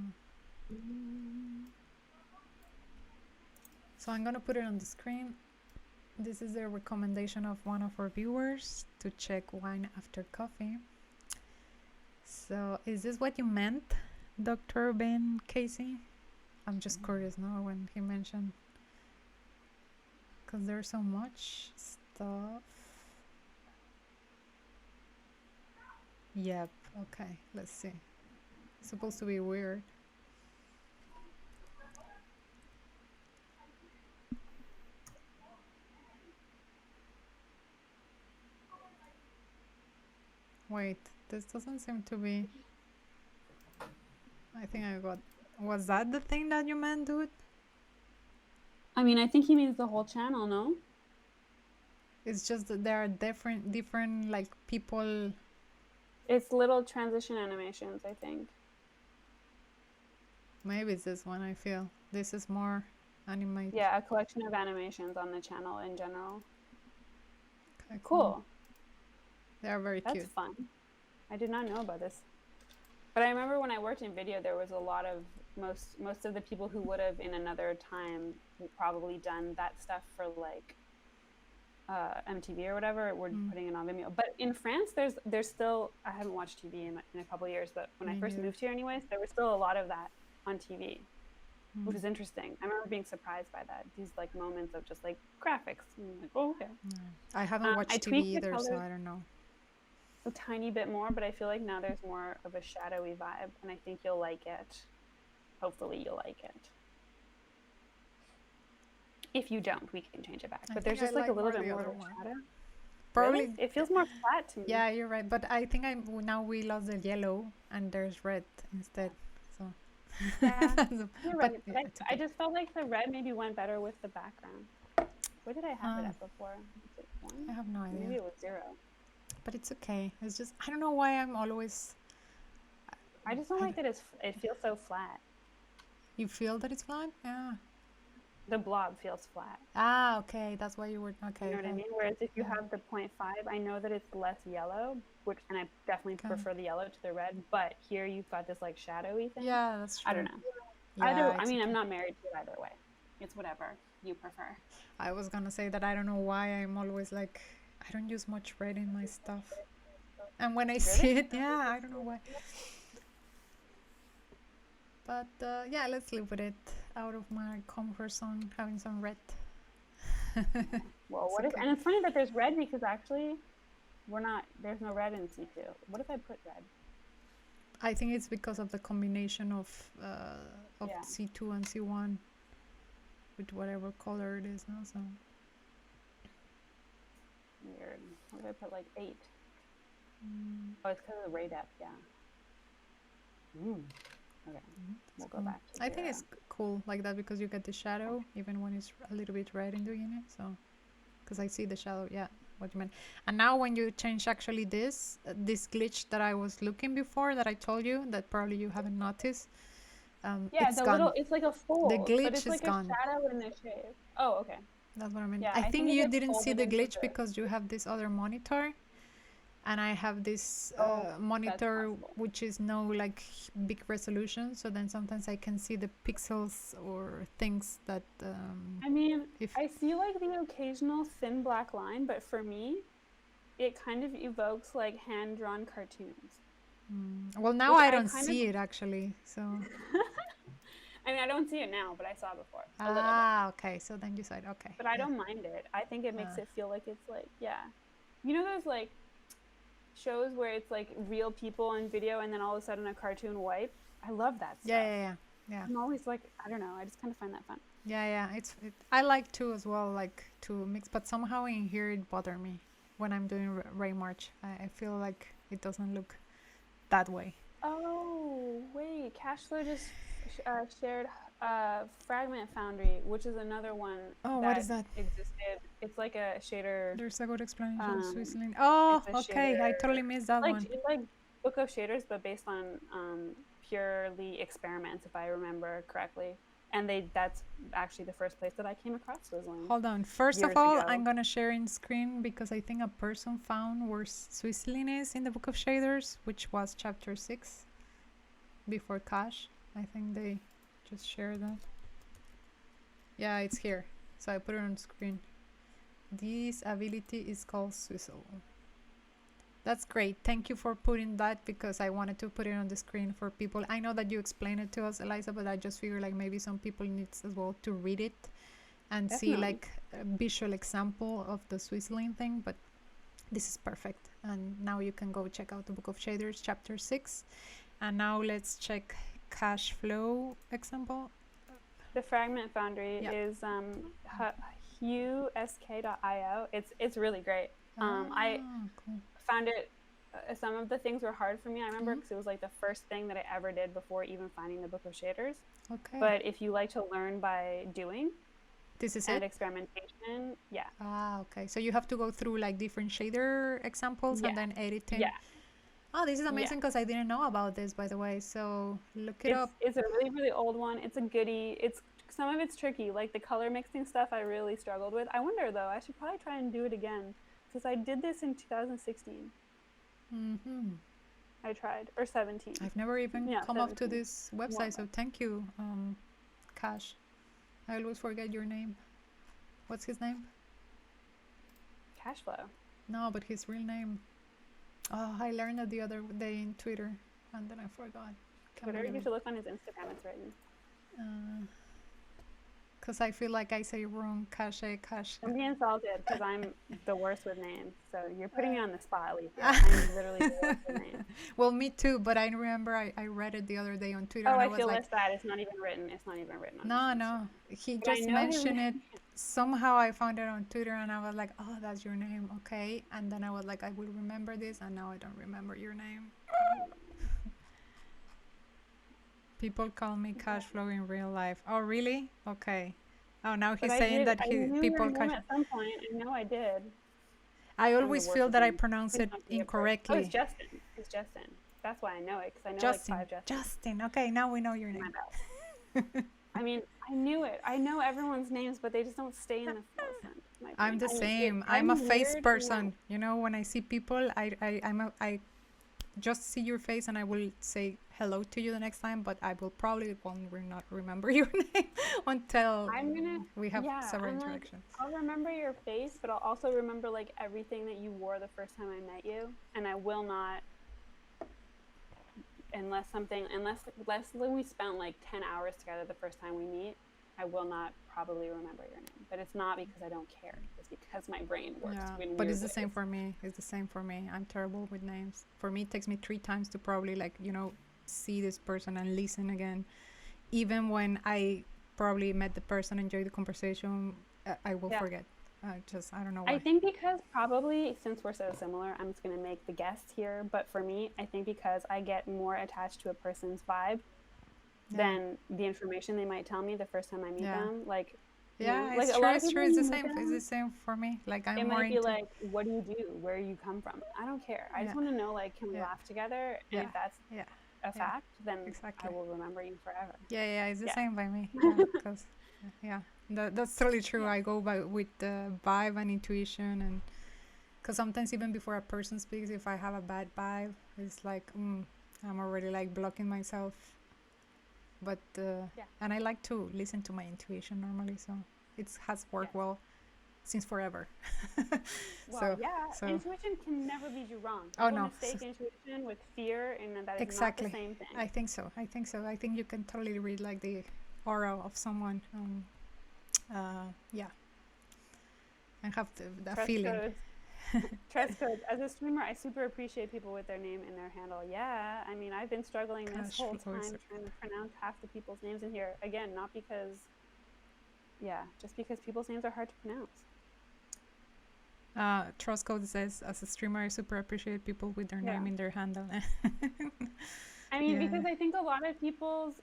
I'm gonna put it on the screen. This is the recommendation of one of our viewers to check Wine After Coffee. So is this what you meant, Dr. 𝗶𝗀𝗀𝗀𝗀? I'm just curious now when he mentioned, because there's so much stuff. Yep, okay, let's see. It's supposed to be weird. Wait, this doesn't seem to be... I think I got... Was that the thing that you meant, dude? I mean, I think he means the whole channel, no? It's just that there are different like people... It's little transition animations, I think. Maybe it's this one, I feel. This is more animated. Yeah, a collection of animations on the channel in general. Okay, cool. They're very cute. That's fun. I did not know about this. But I remember when I worked in video, there was a lot of, most of the people who would have in another time probably done that stuff for like MTV or whatever, were putting it on Vimeo. But in France, there's still, I haven't watched TV in a couple of years, but when I first moved here anyways, there was still a lot of that on TV, which is interesting. I remember being surprised by that, these like moments of just like graphics. I'm like, oh, okay. I haven't watched TV either, so I don't know. A tiny bit more, but I feel like now there's more of a shadowy vibe, and I think you'll like it. Hopefully you'll like it. If you don't, we can change it back. But there's just like a little bit more of a shadow. Probably. Really? It feels more flat to me. Yeah, you're right. But I think now we lost the yellow and there's red instead. So Yeah, but you're right. But it's I okay. just felt like the red maybe went better with the background. Where did I have it Uh, at before? Was it I 1? have no idea. Maybe it was 0. But it's okay. It's just I don't know why I'm always. I just don't I, like that it feels so flat. you feel that it's flat? Yeah. The blob feels flat. Ah, okay. That's why you were okay. You know what I mean? Whereas if you have the 0.5, I know that it's less yellow, and I definitely prefer the yellow to the red. But here you've got this like shadowy thing. Yeah, that's true. I don't know. Yeah, I mean, okay. I'm not married to it either way. It's whatever you prefer. I was gonna say that I don't know why I'm always like I don't use much red in my stuff, and when I see it, yeah, I don't know why. But yeah, let's live with it. Out of my comfort zone, having some red. Well, what if? And it's funny that there's red because actually, there's no red in C2. What if I put red? I think it's because of the combination of C2 and C1 with whatever color it is now. So weird. What if I put like 8? Oh, it's because of the ray depth. Yeah. Okay. We'll go back to 0. I think it's cool like that because you get the shadow even when it's a little bit red in doing it. So because I see the shadow. Yeah, what you meant. And now when you change actually this glitch that I was looking before that I told you that probably you haven't noticed. Yeah, it's the gone. little, it's like a fold, the glitch but it's is like gone. a shadow in the shape. Oh, okay. That's what I mean. Yeah, I think you didn't see the glitch this. because you have this other monitor, and I have this monitor which is no like big resolution. So then sometimes I can see the pixels or things that. I mean, I see like the occasional thin black line, but for me, it kind of evokes like hand-drawn cartoons. Well, now I don't see it actually, so. I mean, I don't see it now, but I saw it before. Okay. So then you said okay. But I don't mind it. I think it makes it feel like it's like, you know those like shows where it's like real people on video and then all of a sudden a cartoon wipe? I love that stuff. Yeah. I'm always like, I don't know. I just kind of find that fun. Yeah. I like to as well, like to mix, but somehow in here it bothers me when I'm doing Ray March. I feel like it doesn't look that way. Oh wait, Cashflow just shared Fragment Foundry, which is another one. Oh, what is that? Existed. It's like a shader. There's a good explanation of Switzerland. Oh, okay. Shader, I totally missed that one. It's like Book of Shaders, but based on purely experiments, if I remember correctly. And that's actually the first place that I came across Switzerland. Hold on. First of all, I'm going to share in screen because I think a person found where Switzerland is in the Book of Shaders, which was chapter 6 before Cash. I think they just shared that. Yeah, it's here. So I put it on screen. This ability is called Swizzle. That's great. Thank you for putting that because I wanted to put it on the screen for people. I know that you explained it to us, Eliza, but I just figured like maybe some people need as well to read it and see like a visual example of the Swizzling thing. But this is perfect. And now you can go check out the Book of Shaders, chapter 6. And now let's check cash flow example. The Fragment Foundry is 𝗙sk.io. It's really great. I found it. Some of the things were hard for me. I remember because it was like the first thing that I ever did before even finding the Book of Shaders. Okay. But if you like to learn by doing, this is and experimentation, okay. So you have to go through like different shader examples and then editing. Yeah. Oh, this is amazing because I didn't know about this, by the way. So look it up. It's a really, really old one. It's a goodie. Some of it's tricky. Like the color mixing stuff I really struggled with. I wonder though, I should probably try and do it again because I did this in 2016. I tried, or 17. I've never even come up to this website, so thank you, Cash. I always forget your name. What's his name? Cashflow. No, but his real name. Oh, I learned it the other day in Twitter, and then I forgot. Twitter? You should look on his Instagram. It's written. Because I feel like I say wrong. Cash. I'm being insulted because I'm the worst with names. So you're putting me on the spot, Lisa. I'm literally the worst with names. Well, me too. But I remember I read it the other day on Twitter. Oh, and I feel less bad. It's not even written. It's not even written. No. He just mentioned it. Somehow I found it on Twitter, and I was like, "Oh, that's your name, okay?" And then I was like, "I will remember this," and now I don't remember your name. People call me cash flow in real life. Oh, really? Okay. Oh, now But he's saying that I knew your people name cash. at some point. I know I did. I I'm the always worst feel with that I names. pronounce Please it don't be a person. Oh, incorrectly. it's Justin. It's Justin. That's why I know it, because I know Justin. like 5 Justins. Justin. Okay, now we know your name. My bad. I mean, I knew it. I know everyone's names, but they just don't stay in the forefront of my brain. I'm the same. I'm I'm a face weird, person. You know, when I see people, I just see your face and I will say hello to you the next time, but I will probably not remember your name until we have several interactions. I'll remember your face, but I'll also remember like everything that you wore the first time I met you, and I will not, unless we spent like 10 hours together the first time we meet, I will not probably remember your name. But it's not because I don't care. It's because my brain works in weird but it's the ways. same for me. It's the same for me. I'm terrible with names. For me, it takes me 3 times to probably like, you know, see this person and listen again. Even when I probably met the person, enjoy the conversation, I will forget. I don't know why. I think because probably, since we're so similar, I'm just going to make the guess here. But for me, I think because I get more attached to a person's vibe than the information they might tell me the first time I meet them. Like, it's true. It's true. It's the same. It's the same for me. Like I'm more into. It might be like, what do you do? Where you come from? I don't care. I just want to know, like, can we laugh together? And if that's a fact, then I will remember you forever. Yeah. It's the same by me. Because that's totally true. I go with the vibe and intuition, and because sometimes even before a person speaks, if I have a bad vibe, it's like I'm already like blocking myself. But and I like to listen to my intuition normally, so it has worked well since forever. Intuition can never lead you wrong. People mistake intuition with fear, and that is exactly not the same thing. I think so. I think you can totally read like the aura of someone. And have that feeling. Trust codes. As a streamer, I super appreciate people with their name in their handle. Yeah, I mean, I've been struggling this whole time trying to pronounce half the people's names in here. Again, not because, just because people's names are hard to pronounce. Trust Code says, as a streamer, I super appreciate people with their name in their handle. I mean, because I think a lot of people's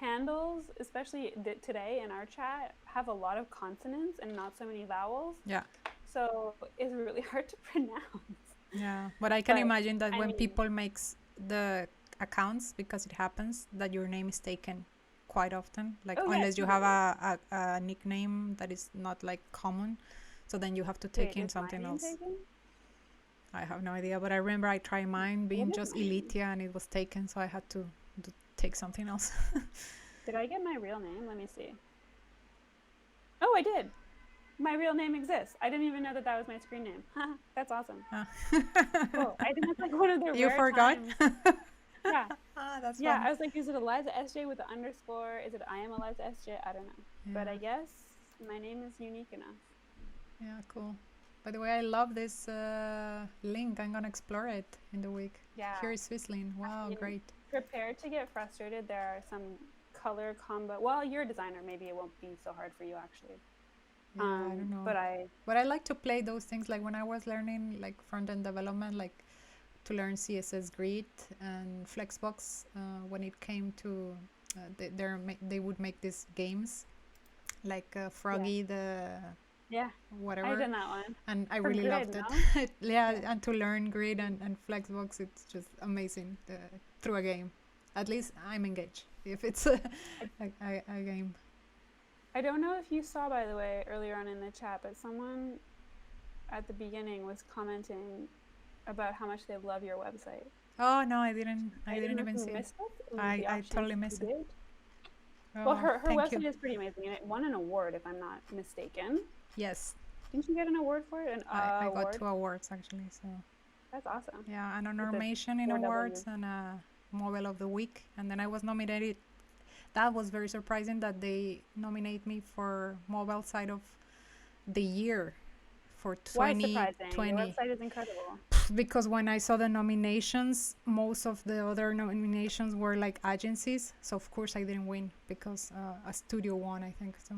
handles, especially today in our chat, have a lot of consonants and not so many vowels. Yeah. So it's really hard to pronounce. Yeah, but I can imagine that when people makes the accounts, because it happens that your name is taken quite often, like unless you have a nickname that is not like common, so then you have to take in something else. Taken? I have no idea, but I remember I tried mine being just ilithya and it was taken, so I had to take something else. Did I get my real name? Let me see. Oh, I did. My real name exists. I didn't even know that was my screen name. That's awesome. Cool. I think that's like one of the You rare forgot? times. Yeah. That's fun. I was like, is it Eliza SJ with the underscore? Is it I am Eliza SJ? I don't know. Yeah. But I guess my name is unique enough. Yeah, cool. By the way, I love this link. I'm gonna explore it in the week. Yeah. Here is Switzerland. Wow, great. Prepare to get frustrated. There are some color combo. Well, you're a designer. Maybe it won't be so hard for you actually. Yeah, I don't know. But I like to play those things. Like when I was learning like front-end development, like to learn CSS Grid and Flexbox. When it came to, they would make these games, like Froggy whatever. I've done that one. And I really loved it. And to learn Grid and Flexbox, it's just amazing through a game. At least I'm engaged if it's a game. I don't know if you saw, by the way, earlier on in the chat, but someone at the beginning was commenting about how much they love your website. Oh no, I didn't even see it. I totally missed it. Well, her website is pretty amazing, and it won an award, if I'm not mistaken. Yes. Didn't you get an award for it? I got 2 awards actually. So. That's awesome. Yeah, and an Normation in awards and a Mobile of the Week, and then I was nominated. That was very surprising that they nominate me for Mobile Site of the Year for 2020. Why surprising? Your website is incredible. Because when I saw the nominations, most of the other nominations were like agencies. So of course I didn't win because a studio won, I think. So.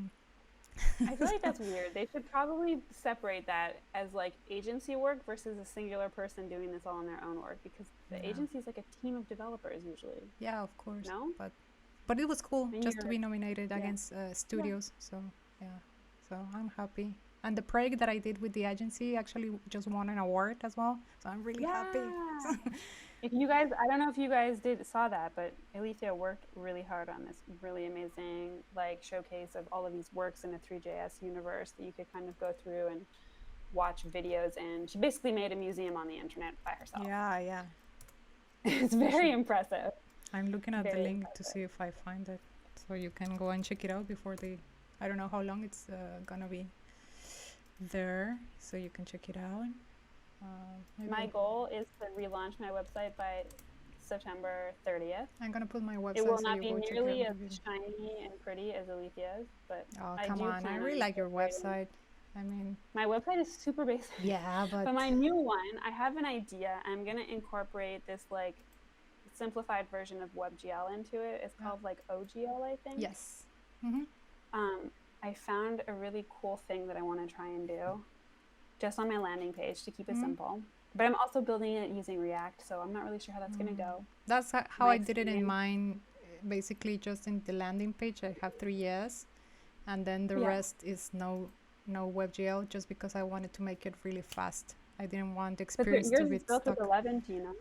I feel like that's weird. They should probably separate that as like agency work versus a singular person doing this all on their own work, because the agency is like a team of developers usually. Yeah, of course. No? But But it was cool And just to you're, be nominated yeah, against yeah. studios. So yeah, so I'm happy. And the project that I did with the agency actually just won an award as well. So I'm really happy. Yeah. If you guys, I don't know if you guys saw that, but Ilithya worked really hard on this really amazing like showcase of all of these works in the Three.js universe that you could kind of go through and watch videos in. She basically made a museum on the internet by herself. Yeah, yeah. It's very impressive. I'm looking at the Very link to impressive. see if I find it. So you can go and check it out before I don't know how long it's gonna be there. So you can check it out. My goal is to relaunch my website by September 30th. I'm gonna put my website. It will so not you be go check nearly out as the video. shiny and pretty as Ilithya's, but Oh, I come do on. I plan really on like your incorporating. website. I mean, My website is super basic. yeah, But but my new one, I have an idea. I'm gonna incorporate this like simplified version of WebGL into it. It's yeah. called like OGL, I think. Yes. Mm-hmm. I found a really cool thing that I want to try and do just on my landing page to keep it simple. But I'm also building it using React, so I'm not really sure how that's gonna go. That's how My I did it in experience. mine. Basically, just in the landing page, I have 3 years, and then the Yeah. rest is no WebGL, just because I wanted to make it really fast. I didn't want the But experience to yours be is built with stuck. 11, you know?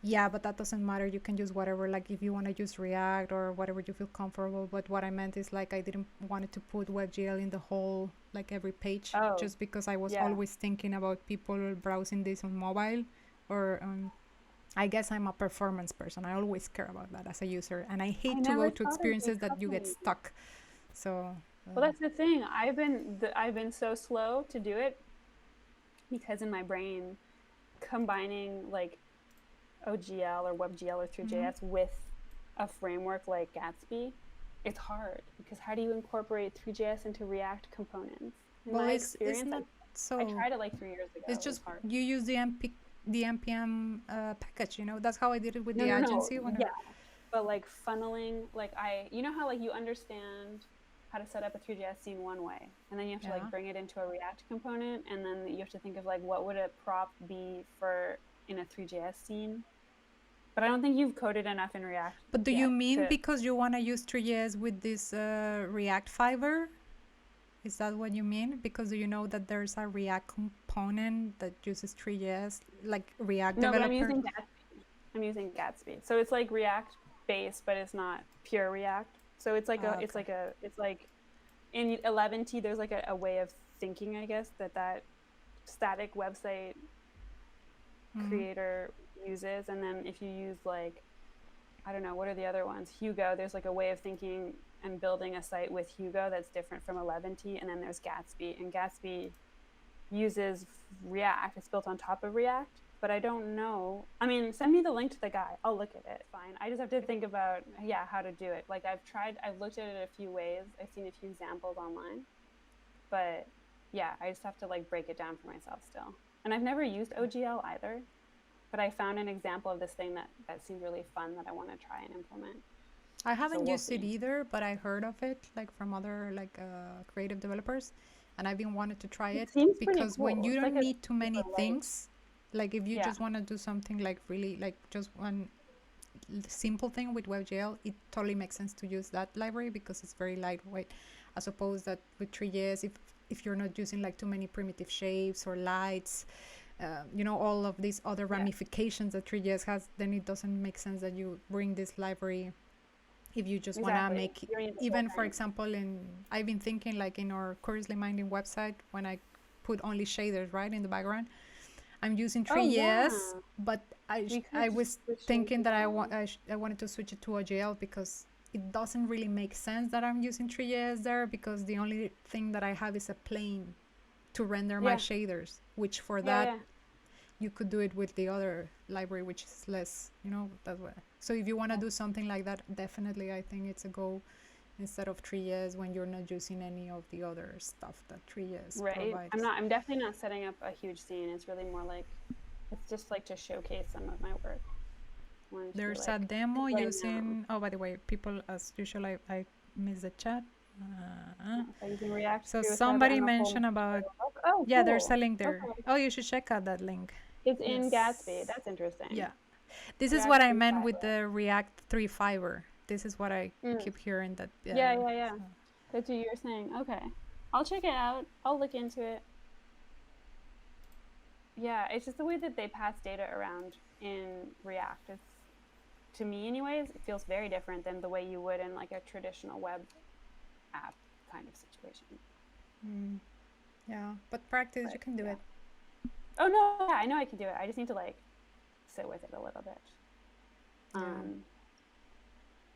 Yeah, but that doesn't matter. You can use whatever, like if you want to use React or whatever you feel comfortable. But what I meant is like I didn't want it to put WebGL in the whole, like every page, Oh, just because I was yeah. always thinking about people browsing this on mobile, or I guess I'm a performance person. I always care about that as a user, and I I hate to never go to thought of experiences that you get decoupling. stuck. So Well, that's the thing. I've been so slow to do it because in my brain, combining like OGL or WebGL or Three.js with a framework like Gatsby, it's hard because how do you incorporate Three.js into React components? In well, my it's experience, not I so. tried it like 3 years ago. It's It was just hard. you use the npm package. That's how I did it with the No, agency. yeah, but like funneling, like you know how like you understand how to set up a Three.js scene one way, and then you have to Yeah. like bring it into a React component, and then you have to think of like what would a prop be for in a Three.js scene. But I don't think you've coded enough in React. But do yet you mean to, because you want to use Three.js with this React Fiverr? Is that what you mean? Because you know that there's a React component that uses Three.js, like React no, but developers? I'm using Gatsby. So it's like React based, but it's not pure React. So it's like Okay. it's like in 11T, there's like a way of thinking, I guess, that static website creator uses. And then if you use like, I don't know, what are the other ones? Hugo, there's like a way of thinking and building a site with Hugo that's different from 11T. And then there's Gatsby, and Gatsby uses React. It's built on top of React, but I don't know. I mean, send me the link to the guy. I'll look at it. Fine. I just have to think about, how to do it. Like I've looked at it a few ways. I've seen a few examples online, but yeah, I just have to like break it down for myself still. And I've never used OGL either, but I found an example of this thing that seemed really fun that I want to try and implement. I haven't we'll used it see. either, but I heard of it like from other like creative developers, and I've been wanted to try It it seems pretty because when cool. you It's don't like a need too many super light. things, like if you Yeah. just want to do something like really like just one simple thing with WebGL, it totally makes sense to use that library because it's very lightweight. I suppose that with Three.js, if you're not using like too many primitive shapes or lights, all of these other ramifications that Three.js has, then it doesn't make sense that you bring this library if you just want to Exactly. make You don't need the even whole for thing. example I've been thinking like in our Curiously Minded website, when I put only shaders right in the background, I'm using Oh, Three.js, yeah. but We could I just was switch thinking that things I wanted to switch it to OGL because it doesn't really make sense that I'm using Three.js there, because the only thing that I have is a plane to render my Yeah. shaders, which for Yeah, that yeah. you could do it with the other library, which is less, that's why. So if you want to do something like that, definitely I think it's a go instead of Three.js when you're not using any of the other stuff that Three.js Right. provides. I'm definitely not setting up a huge scene. It's really more like, it's just like to showcase some of my work. There's a demo using, oh, by the way, people, as usual, I missed the chat. Using React. So somebody mentioned about, oh, yeah, cool. there's a link there. Okay. Oh, you should check out that link. It's in Gatsby. That's interesting. Yeah. This is React what I 3 meant with Fiverr. the React 3 Fiverr. this is what I keep hearing that. Yeah. So. That's what you're saying. Okay. I'll check it out. I'll look into it. Yeah, it's just the way that they pass data around in React. It's, to me anyways, it feels very different than the way you would in like a traditional web app kind of situation. Yeah, but practice, you can do it. Oh no, yeah, I know I can do it. I just need to like sit with it a little bit.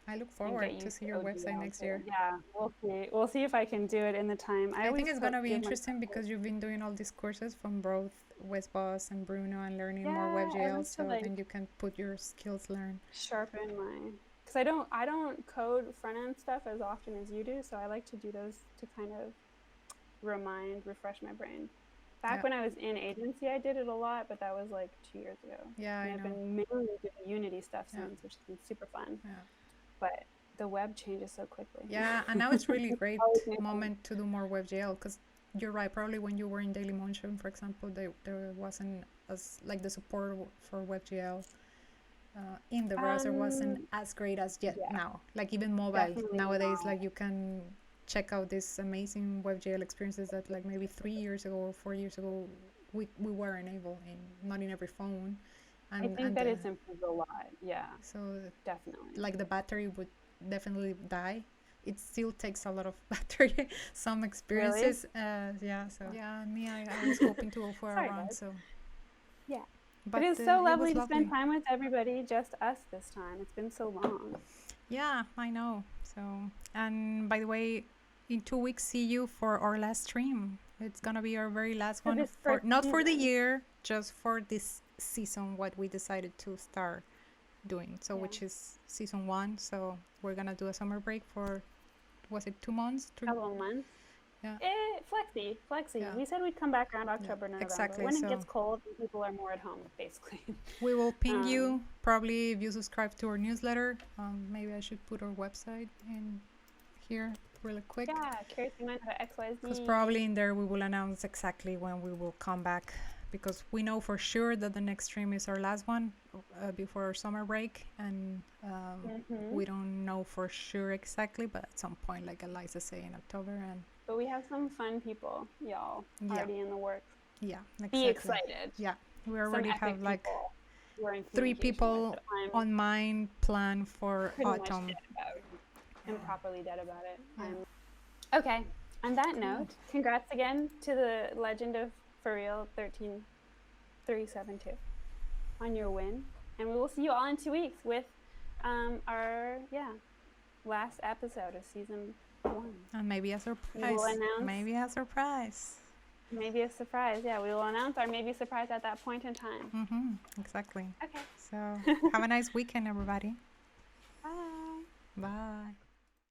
I look forward to see your website next year. Yeah, we'll see. We'll see if I can do it in the time. I think it's gonna be interesting because you've been doing all these courses from both 𝗏𝗏 and Bruno and learning more WebGL, so like, then you can put your skills learn. Sharpen my, because I don't code front end stuff as often as you do, so I like to do those to kind of refresh my brain. Back when I was in agency, I did it a lot, but that was like 2 years ago. Yeah, and I've been mainly doing Unity stuff since, which has been super fun. Yeah. But the web changes so quickly. Yeah, and now it's really great moment to do more WebGL, because you're right, probably when you were in Dailymotion, for example, there wasn't as, like, the support for WebGL in the browser wasn't as great as yet now. Like even mobile, nowadays, like you can check out these amazing WebGL experiences that like maybe 3 years ago or 4 years ago, we weren't able, not in every phone. And, I think that it's improved a lot, So definitely. Like the battery would definitely die. It still takes a lot of battery, some experiences. Really? I was hoping to go for a run, so. Yeah. But it's so lovely to spend time with everybody, just us this time. It's been so long. Yeah, I know. So, and by the way, in 2 weeks, see you for our last stream. It's gonna be our very last one, not for the year, just for this season, what we decided to start doing. So, which is season 1. So we're gonna do a summer break for, was it 2 months? Couple months. Yeah. Flexi. Yeah. We said we'd come back around October, November. Exactly. When it gets cold, people are more at home, basically. We will ping you, probably if you subscribe to our newsletter. Maybe I should put our website in here really quick. Yeah, curiouslyminded.xyz. Because probably in there we will announce exactly when we will come back. Because we know for sure that the next stream is our last one before our summer break. And we don't know for sure exactly, but at some point, like Eliza say, in October. But we have some fun people, y'all, already in the works. Yeah, exactly. Be excited. Yeah, we already have like 3 people on mind plan for autumn. I'm properly dead about it. Okay, on that note, congrats again to the legend of For Real 13372 on your win. And we will see you all in 2 weeks with our last episode of season 1. And maybe a surprise. We will announce, maybe a surprise. Maybe a surprise. Yeah, we will announce our maybe surprise at that point in time. Exactly. Okay. So have a nice weekend, everybody. Bye. Bye.